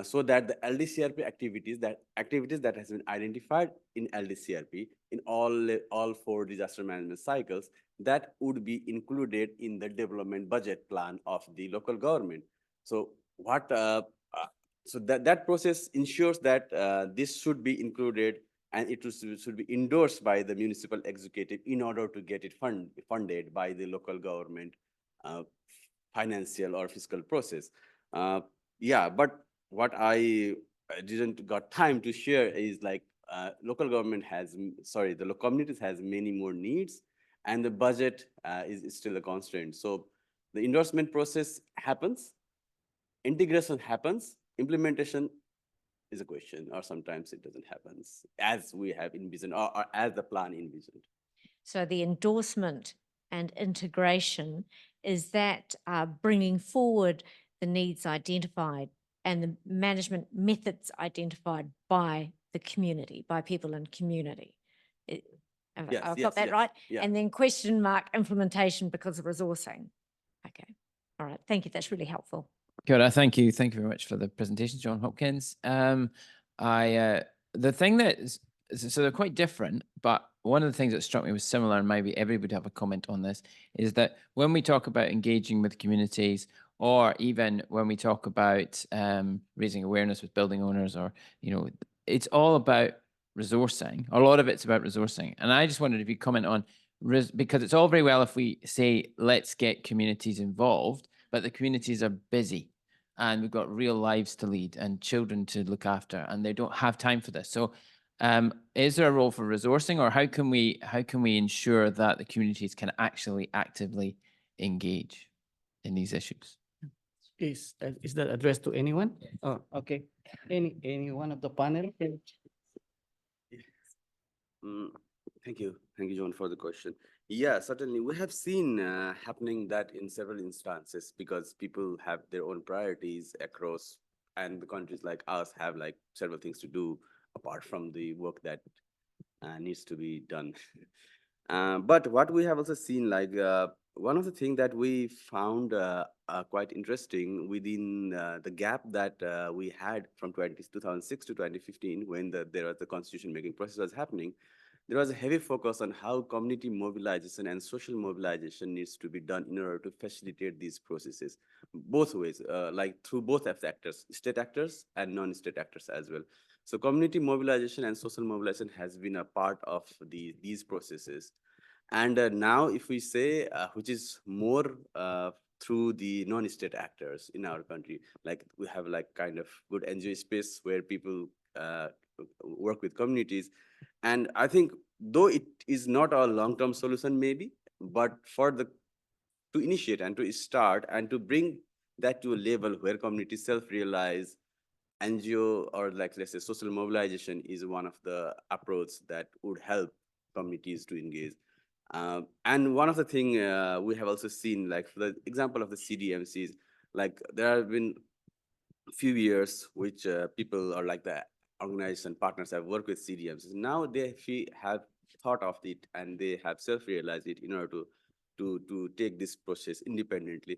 So that the LDCRP activities that has been identified in LDCRP in all 4 disaster management cycles, that would be included in the development budget plan of the local government. So so that process ensures that this should be included and it should be endorsed by the municipal executive in order to get it funded by the local government financial or fiscal process. Yeah, but what I didn't got time to share is like local government has, the communities has many more needs and the budget is still a constraint. So the endorsement process happens, integration happens, implementation is a question, or sometimes it doesn't happen as we have envisioned or as the plan envisioned. So the endorsement and integration, is that bringing forward the needs identified and the management methods identified by the community, by people in community? I've got that right? Yeah. And then question mark implementation because of resourcing. Okay. All right. Thank you. That's really helpful. Good. Thank you. Thank you very much for the presentation, John Hopkins. The thing that is, so they're quite different, but one of the things that struck me was similar, and maybe everybody would have a comment on this, is that when we talk about engaging with communities, or even when we talk about raising awareness with building owners, or, it's all about resourcing. A lot of it's about resourcing. And I just wondered if you comment on, because it's all very well if we say, let's get communities involved, but the communities are busy and we've got real lives to lead and children to look after, and they don't have time for this. So is there a role for resourcing, or how can we ensure that the communities can actually actively engage in these issues? Is that addressed to anyone? Oh, okay. Any one of the panel? Thank you, John, for the question. Yeah, certainly. We have seen happening that in several instances because people have their own priorities across, and the countries like us have like several things to do apart from the work that needs to be done. But what we have also seen, like one of the things that we found quite interesting within the gap that we had from 2006 to 2015, when there was the constitution making process was happening, there was a heavy focus on how community mobilization and social mobilization needs to be done in order to facilitate these processes, both ways, like through both of the actors, state actors and non-state actors as well. So community mobilization and social mobilization has been a part of these processes. And now if we say, which is more through the non-state actors in our country, like we have like kind of good NGO space where people work with communities. And I think though it is not a long-term solution maybe, but for the to initiate and to start and to bring that to a level where communities self-realize, NGO or like let's say social mobilization is one of the approach that would help communities to engage. And one of the thing we have also seen, like for the example of the CDMCs, like there have been few years which people or like the organization partners have worked with CDMs. Now they have thought of it and they have self-realized it in order to take this process independently.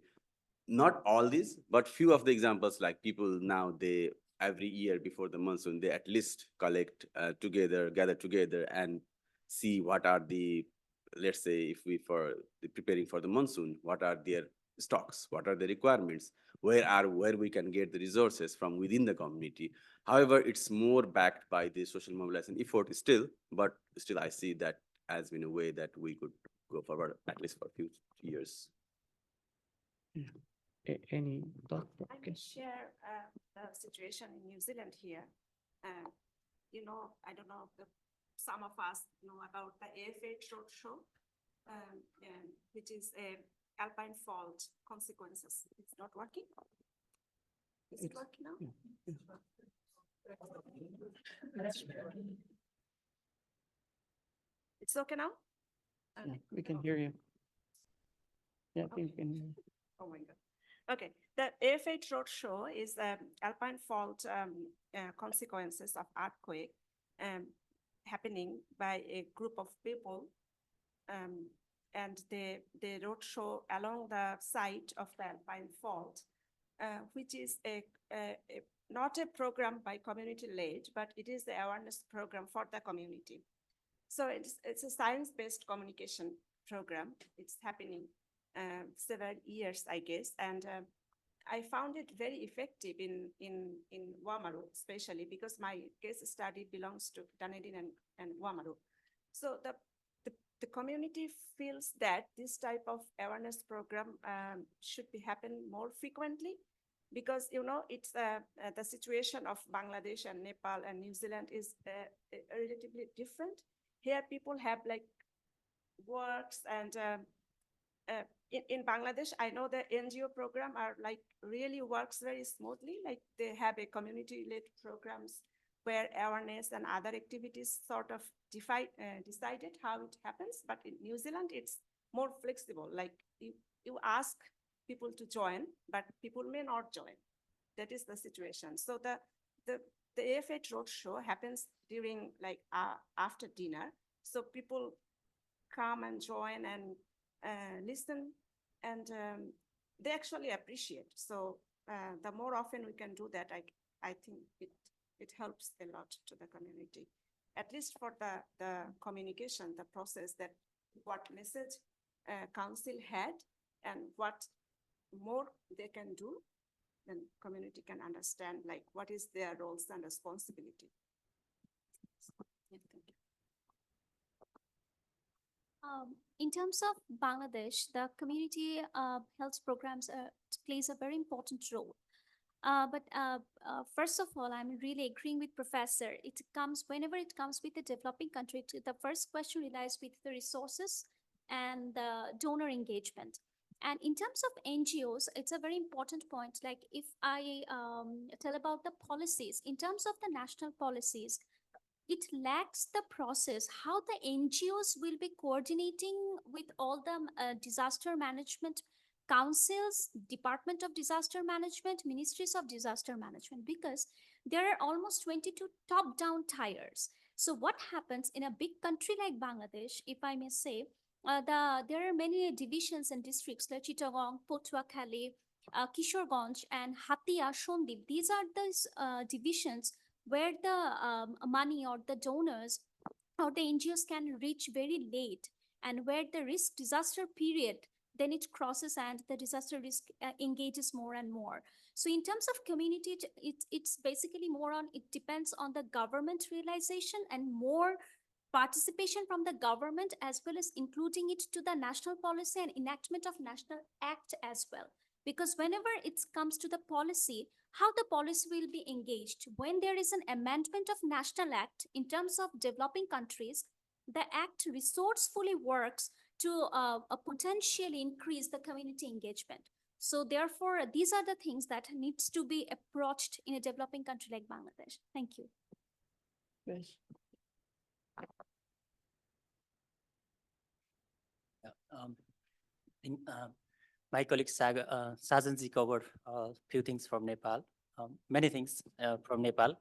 Not all these, but few of the examples, like people now, they every year before the monsoon, they at least collect together, gather together and see what are the, let's say if we for preparing for the monsoon, what are their stocks, what are the requirements, where we can get the resources from within the community. However, it's more backed by the social mobilization effort still, but still I see that as in a way that we could go forward at least for a few years. Any thought? I Okay. can share the situation in New Zealand here. You know, I don't know if some of us know about the AFA Roadshow, which is a alpine fault consequences. It's not working. Is it It's- working now? It's okay now? Yeah, we can hear you. Yeah, I think we can hear you. Oh my God. Okay, the AFA Roadshow is alpine fault consequences of earthquake happening by a group of people. And the roadshow along the site of the alpine fault, which is not a program by community led, but it is the awareness program for the community. So it's a science-based communication program. It's happening several years, I guess, and I found it very effective in Wamaru, especially because my case study belongs to Dunedin and Wamaru. So the community feels that this type of awareness program should be happen more frequently, because you know it's the situation of Bangladesh and Nepal and New Zealand is relatively different. Here people have like works and in Bangladesh, I know the NGO program are like really works very smoothly. Like they have a community-led programs where awareness and other activities sort of decided how it happens. But in New Zealand, it's more flexible. Like you ask people to join, but people may not join. That is the situation. So the AFA Roadshow happens during like after dinner. So people come and join and listen, and they actually appreciate. So the more often we can do that, I think it helps a lot to the community, at least for the communication, the process, that what message council had and what more they can do, then community can understand like what is their roles and responsibility. Yeah, thank you. In terms of Bangladesh, the community health programs plays a very important role. But first of all, I'm really agreeing with Professor. Whenever it comes with a developing country, the first question relies with the resources and the donor engagement. And in terms of NGOs, it's a very important point. Like if I tell about the policies, in terms of the national policies, it lacks the process how the NGOs will be coordinating with all the disaster management councils, Department of Disaster Management, Ministries of Disaster Management, because there are almost 22 top-down tiers. So what happens in a big country like Bangladesh, if I may say, there are many divisions and districts like Chittagong, Patuakhali, Kishoreganj, and Hatia, Shondip. These are the divisions where the money or the donors how the NGOs can reach very late, and where the risk disaster period, then it crosses and the disaster risk engages more and more. So in terms of community, it's basically more on, it depends on the government realization and more participation from the government, as well as including it to the national policy and enactment of national act as well. Because whenever it comes to the policy, how the policy will be engaged, when there is an amendment of national act in terms of developing countries, the act resourcefully works to potentially increase the community engagement. So therefore, these are the things that needs to be approached in a developing country like Bangladesh. Thank you. Bhesh? In, my colleague Sajanji covered a few things from Nepal, many things from Nepal.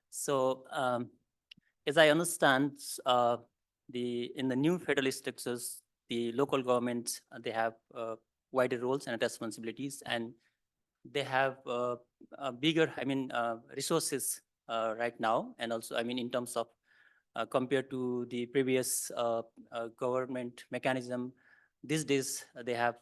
So as I understand, in the new federal structures, the local governments, they have wider roles and responsibilities, and they have bigger, resources right now, and also, in terms of compared to the previous government mechanism, these days they have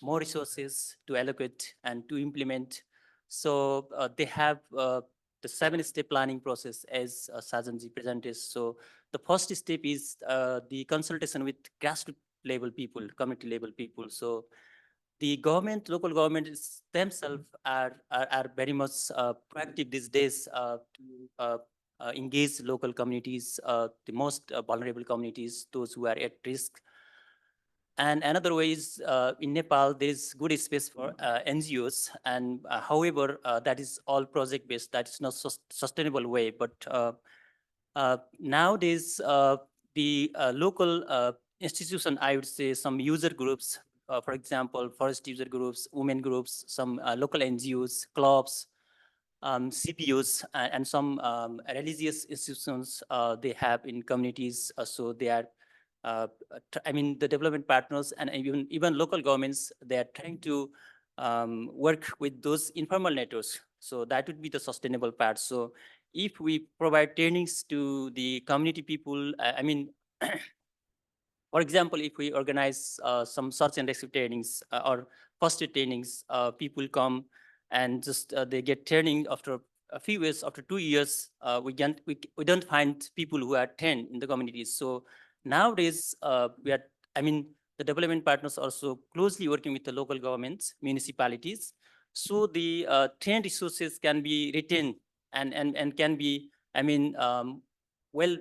more resources to allocate and to implement. So they have the 7-step planning process, as Sajanji presented. So the first step is the consultation with grassroots level people, community level people. So the government, local governments themselves are very much proactive these days to engage local communities, the most vulnerable communities, those who are at risk. And another way is in Nepal, there is good space for NGOs. And however, that is all project based. That is not sustainable way. But nowadays, the local institution, I would say some user groups, for example, forest user groups, women groups, some local NGOs, clubs, CPOs, and some religious institutions they have in communities. So they are, the development partners and even local governments, they are trying to work with those informal networks. So that would be the sustainable part. So if we provide trainings to the community people, for example, if we organize some search and rescue trainings or first aid trainings, people come and just they get training after a few years, after 2 years, we don't find people who are trained in the communities. So nowadays, the development partners also closely working with the local governments, municipalities. So the trained resources can be retained and can be, well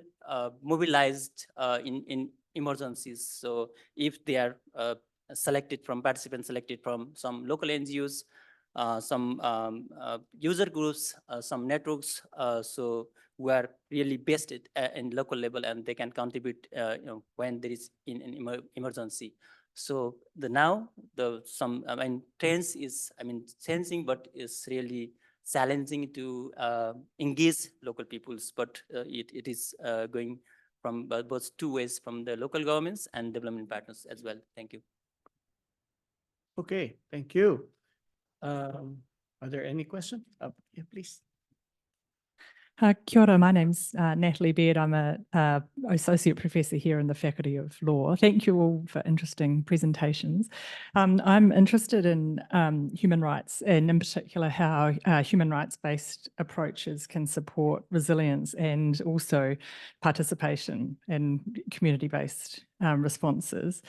mobilized in emergencies. So if they are participants selected from some local NGOs, some user groups, some networks, so who are really based in local level, and they can contribute, when there is an emergency. So trends is, changing, but it's really challenging to engage local peoples, but it is going from both 2 ways, from the local governments and development partners as well. Thank you. Okay, thank you. Are there any questions? Yeah, please. Kia ora, my name's Natalie Baird. I'm a associate professor here in the Faculty of Law. Thank you all for interesting presentations. I'm interested in human rights, and in particular how human rights-based approaches can support resilience and also participation in community-based responses.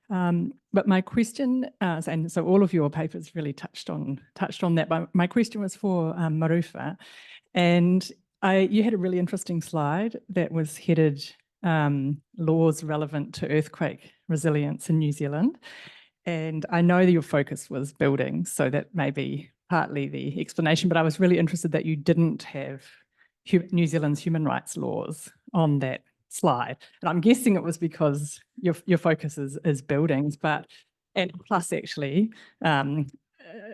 But my question, and so all of your papers really touched on that, but my question was for Marufa, and you had a really interesting slide that was headed laws relevant to earthquake resilience in New Zealand. And I know that your focus was buildings, so that may be partly the explanation, but I was really interested that you didn't have New Zealand's human rights laws on that slide. And I'm guessing it was because your focus is buildings, and plus actually,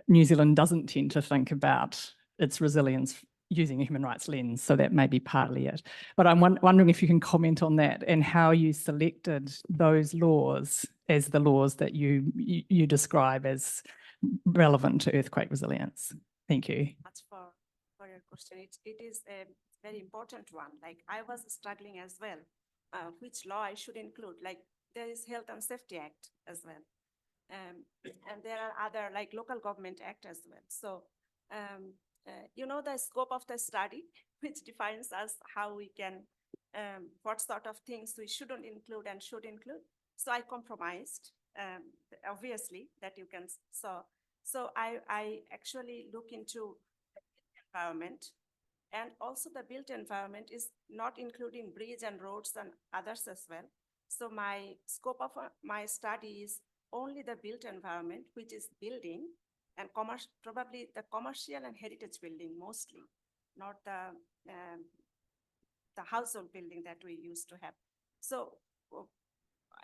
New Zealand doesn't tend to think about its resilience using a human rights lens, so that may be partly it. But I'm wondering if you can comment on that and how you selected those laws as the laws that you describe as relevant to earthquake resilience. Thank you. Much for your question. It is a very important one. Like, I was struggling as well which law I should include. Like there is Health and Safety Act as well. And there are other like Local Government Act as well. So, you know, the scope of the study, which defines us how we can, what sort of things we shouldn't include and should include. So I compromised, obviously, that you can saw. So I actually look into environment, and also the built environment is not including bridge and roads and others as well. So my scope of my study is only the built environment, which is building and probably the commercial and heritage building mostly, not the household building that we used to have. So,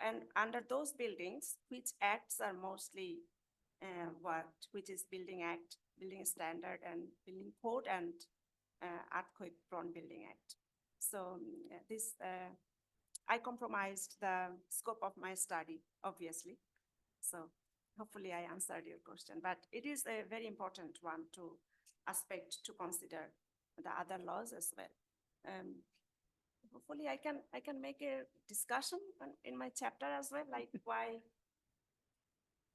and under those buildings, which acts are mostly worked, which is Building Act, Building Standard, and Building Code, and Earthquake Prone Building Act. So this, I compromised the scope of my study, obviously. So hopefully I answered your question, but it is a very important one to aspect to consider the other laws as well. Hopefully I can make a discussion in my chapter as well, like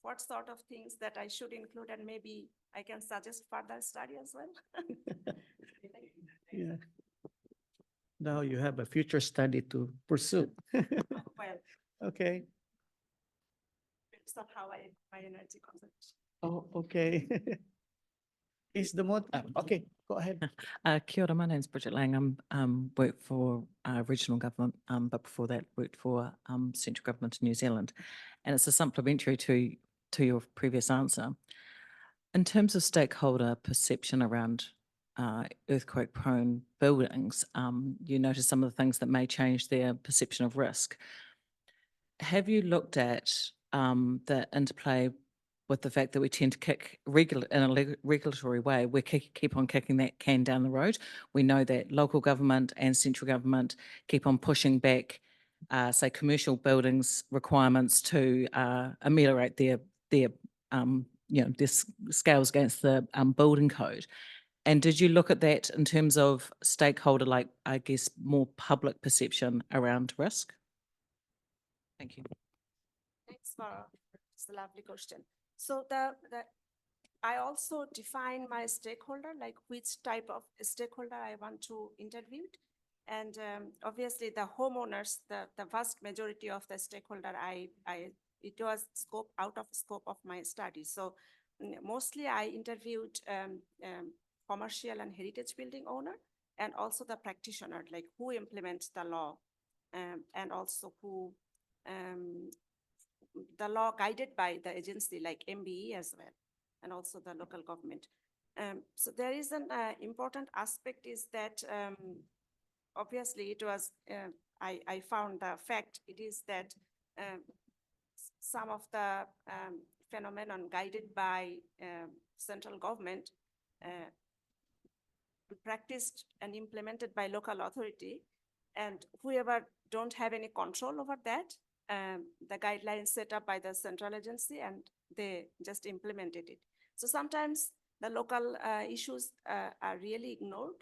what sort of things that I should include, and maybe I can suggest further study as well. Yeah. Now you have a future study to pursue. Well, Okay. it's not how my energy consumption. Oh, okay. Is the okay, go ahead. Kia ora, my name's Bridget Lang. I'm work for regional government, but before that worked for central government in New Zealand. And it's a supplementary to your previous answer. In terms of stakeholder perception around earthquake-prone buildings, you notice some of the things that may change their perception of risk. Have you looked at the interplay with the fact that we tend to kick in a regulatory way, we keep on kicking that can down the road? We know that local government and central government keep on pushing back, say, commercial buildings requirements to ameliorate their scales against the building code. And did you look at that in terms of stakeholder, like, I guess, more public perception around risk? Thank you. Thanks for it's a lovely question. So I also define my stakeholder, like which type of stakeholder I want to interview. And obviously the homeowners, the vast majority of the stakeholder, it was out of scope of my study. So mostly I interviewed commercial and heritage building owner, and also the practitioner, like who implements the law, and also who the law guided by the agency like MBE as well, and also the local government. So there is an important aspect is that obviously it was, I found the fact it is that some of the phenomenon guided by central government practiced and implemented by local authority, and whoever don't have any control over that, the guidelines set up by the central agency, and they just implemented it. So sometimes the local issues are really ignored.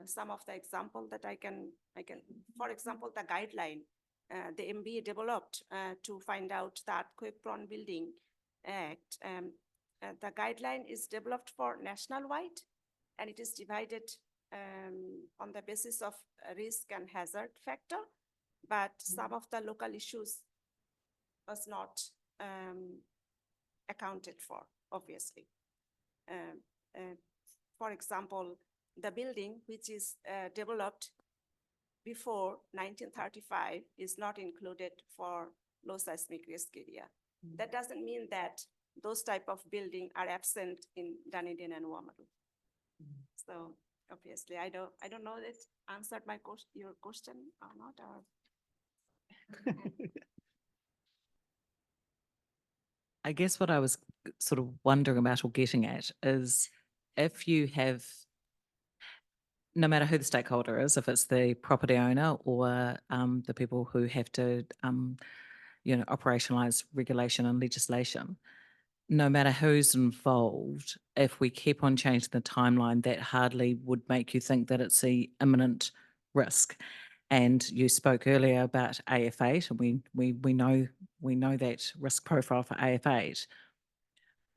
Some of the example that I can, for example, the guideline the MBA developed to find out the Earthquake-Prone Building Act. The guideline is developed for national-wide, and it is divided on the basis of risk and hazard factor, but some of the local issues was not accounted for, obviously. For example, the building which is developed before 1935 is not included for low seismic risk area. That doesn't mean that those type of building are absent in Dunedin and Wamadu. So obviously, I don't know that answered your question or not. Or I guess what I was sort of wondering about or getting at is if you have, no matter who the stakeholder is, if it's the property owner or the people who have to, operationalize regulation and legislation, no matter who's involved, if we keep on changing the timeline, that hardly would make you think that it's an imminent risk. And you spoke earlier about AF8, and we know that risk profile for AF8.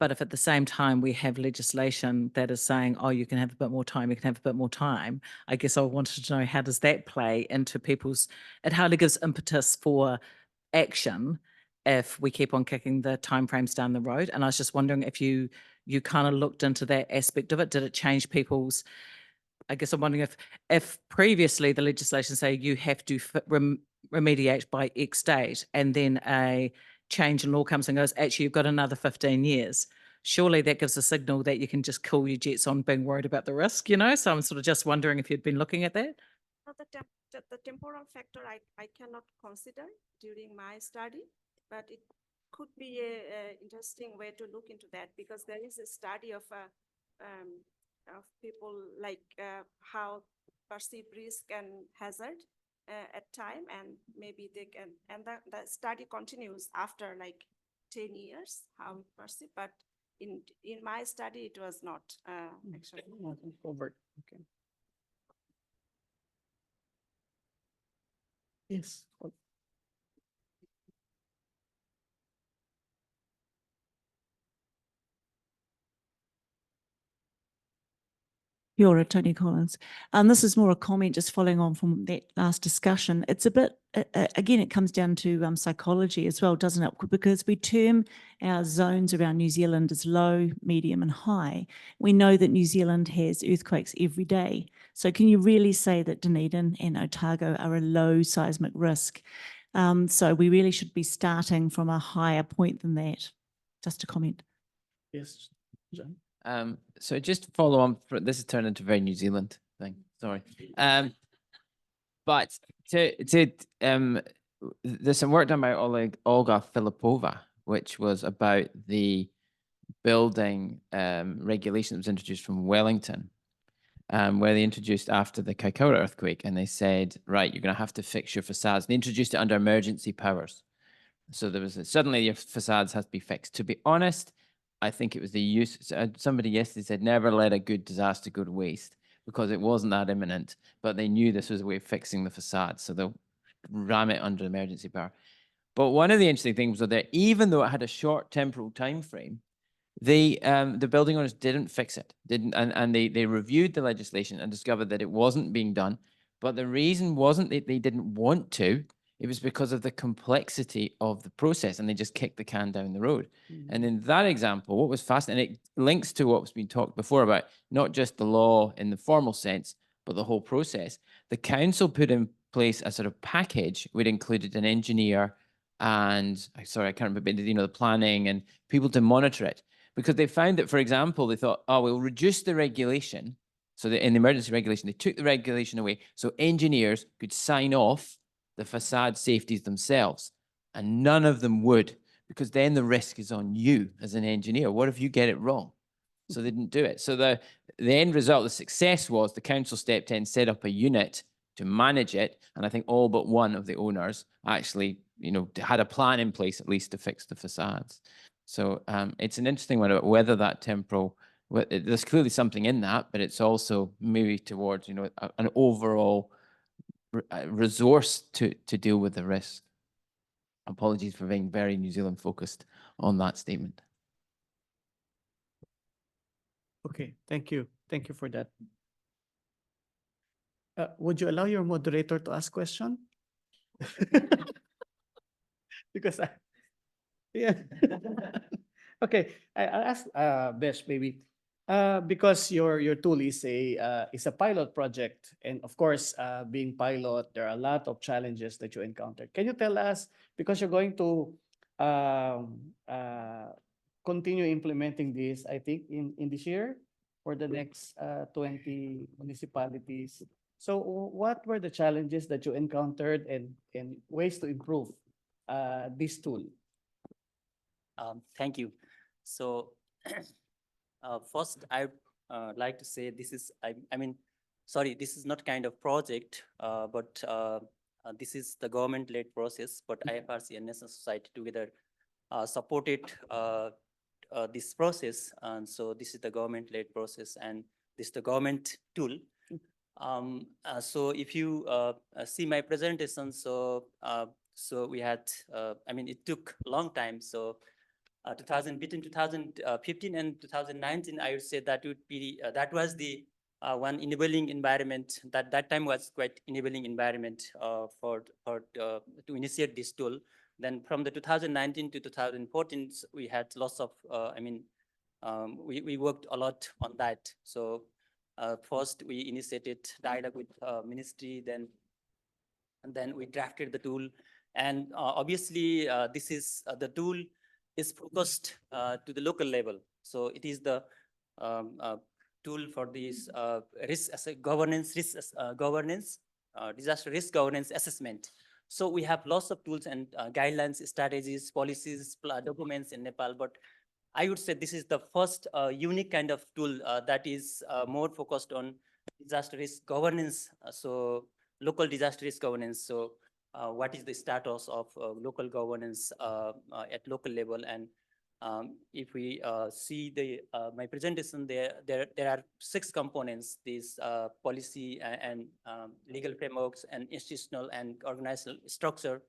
But if at the same time we have legislation that is saying, oh, you can have a bit more time, you can have a bit more time, I guess I wanted to know, how does that play into people's, it hardly gives impetus for action if we keep on kicking the timeframes down the road. And I was just wondering if you kind of looked into that aspect of it. Did it change people's, I guess I'm wondering if previously the legislation say you have to remediate by X date, and then a change in law comes and goes, actually, you've got another 15 years. Surely that gives a signal that you can just cool your jets on being worried about the risk, you know? So I'm sort of just wondering if you'd been looking at that. Well, the temporal factor I cannot consider during my study, but it could be a interesting way to look into that, because there is a study of people like how perceive risk and hazard at time, and maybe they can, and the study continues after like 10 years, how we perceive, but in my study, it was not actually. Over. Okay. Yes. Kia Tony Collins. This is more a comment just following on from that last discussion. It's a bit, again, it comes down to psychology as well, doesn't it? Because we term our zones around New Zealand as low, medium and high. We know that New Zealand has earthquakes every day. So can you really say that Dunedin and Otago are a low seismic risk? So we really should be starting from a higher point than that. Just a comment. Yes, John. So just to follow on, this has turned into a very New Zealand thing. Sorry. But there's some work done by Olga Filipova, which was about the building regulation that was introduced from Wellington, where they introduced after the Kaikoura earthquake, and they said, right, you're going to have to fix your facades. They introduced it under emergency powers. So there was suddenly your facades has to be fixed. To be honest, I think it was the use. Somebody yesterday said, never let a good disaster go to waste, because it wasn't that imminent, but they knew this was a way of fixing the facade. So they'll ram it under emergency power. But one of the interesting things was that even though it had a short temporal time frame, the building owners didn't fix it, and they reviewed the legislation and discovered that it wasn't being done. But the reason wasn't that they didn't want to. It was because of the complexity of the process, and they just kicked the can down the road. And in that example, what was fascinating, it links to what was being talked before about not just the law in the formal sense, but the whole process. The council put in place a sort of package which included an engineer and, sorry, I can't remember, you know, the planning and people to monitor it. Because they found that, for example, they thought, oh, we'll reduce the regulation. So in the emergency regulation, they took the regulation away so engineers could sign off the facade safeties themselves, and none of them would, because then the risk is on you as an engineer. What if you get it wrong? So they didn't do it. So the end result, the success was the council stepped in, set up a unit to manage it, and I think all but one of the owners actually, you know, had a plan in place at least to fix the facades. So it's an interesting one about whether that temporal, there's clearly something in that, but it's also maybe towards, you know, an overall resource to deal with the risk. Apologies for being very New Zealand focused on that statement. Okay, thank you. Thank you for that. Would you allow your moderator to ask question? Because yeah. Okay, I'll ask Bhesh maybe. Because your tool is a pilot project, and of course, being pilot, there are a lot of challenges that you encounter. Can you tell us, because you're going to continue implementing this, I think in this year for the next 20 municipalities. So what were the challenges that you encountered and ways to improve this tool? Thank you. So first, I like to say this is, I mean, sorry, this is not kind of project, but this is the government-led process, but IFRC and National Society together supported this process. And so this is the government-led process, and this is the government tool. So if you see my presentation, so we had, I mean, it took a long time. So between 2015 and 2019, I would say that would be that was the one enabling environment. That time was quite enabling environment for to initiate this tool. Then from the 2019 to 2014, we had lots of, I mean, we worked a lot on that. So first we initiated dialogue with ministry, then we drafted the tool. And obviously this is the tool is focused to the local level. So it is the tool for this disaster risk governance assessment. So we have lots of tools and guidelines, strategies, policies, documents in Nepal, but I would say this is the first unique kind of tool that is more focused on disaster risk governance. So local disaster risk governance. So what is the status of local governance at local level? And if we see the my presentation, there are 6 components: these policy and legal frameworks and institutional and organizational structure,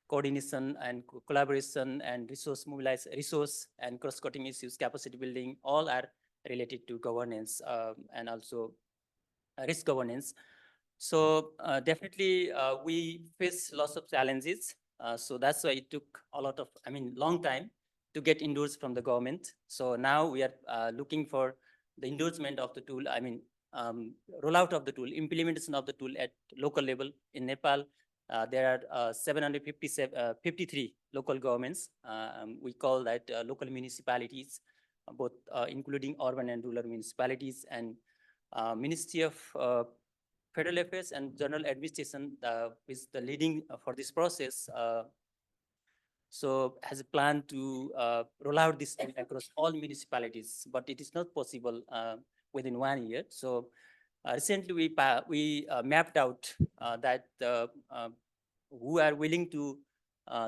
coordination and collaboration, and resource and cross-cutting issues, capacity building, all are related to governance and also risk governance. So definitely we face lots of challenges. So that's why it took a lot of, I mean, long time to get endorsed from the government. So now we are looking for the endorsement of the tool, I mean, rollout of the tool, implementation of the tool at local level. In Nepal, there are 53 local governments. We call that local municipalities, both including urban and rural municipalities. And Ministry of Federal Affairs and General Administration is the leading for this process. So has a plan to roll out this across all municipalities, but it is not possible within 1 year. So recently we mapped out that who are willing to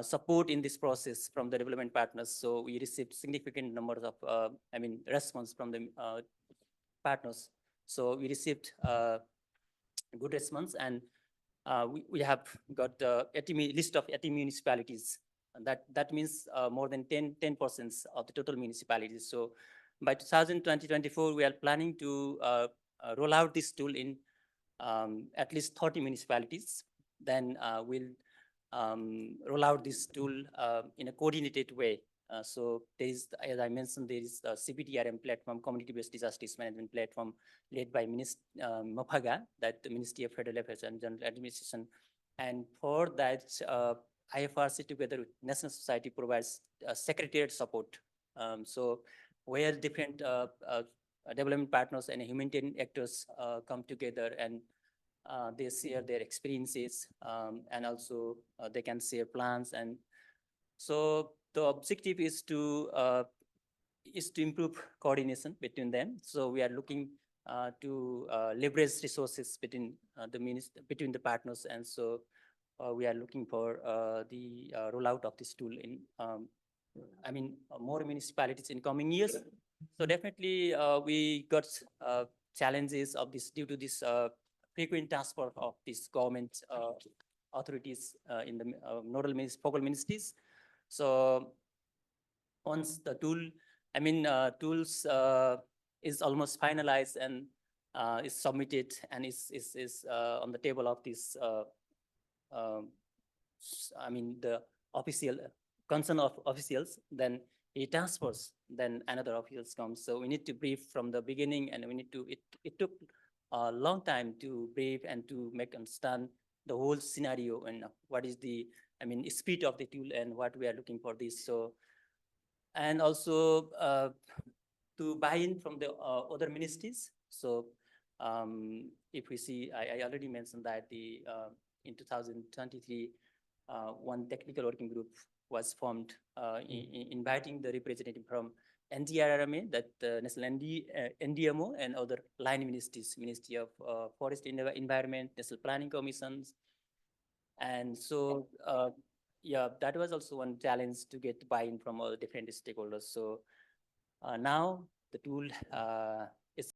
support in this process from the development partners. So we received significant numbers of, I mean, response from the partners. So we received good response, and we have got list of 80 municipalities. And that means more than 10% of the total municipalities. So by 2024, we are planning to roll out this tool in at least 30 municipalities. Then we'll roll out this tool in a coordinated way. So there is, as I mentioned, there is a CBTRM platform, community-based disaster risk management platform, led by MOPAGA, that the Ministry of Federal Affairs and General Administration. And for that, IFRC together with National Society provides secretariat support. So where different development partners and humanitarian actors come together, and they share their experiences, and also they can share plans. And so the objective is to improve coordination between them. So we are looking to leverage resources between the partners. And so we are looking for the rollout of this tool in, I mean, more municipalities in coming years. So definitely we got challenges of this due to this frequent transfer of these government authorities in the focal ministries. So once the tool, I mean, tools is almost finalized and is submitted and is on the table of this, I mean, the official concern of officials, then it transfers, then another officials comes. So we need to brief from the beginning, and we need to, it took a long time to brief and to make understand the whole scenario and what is the, I mean, speed of the tool and what we are looking for this. So, and also to buy in from the other ministries. So if we see, I already mentioned that the in 2023, one technical working group was formed, inviting the representative from NDRRMA, that National NDMO, and other line ministries, Ministry of Forest Environment, National Planning Commissions. And so, yeah, that was also one challenge to get buy-in from all the different stakeholders. So now the tool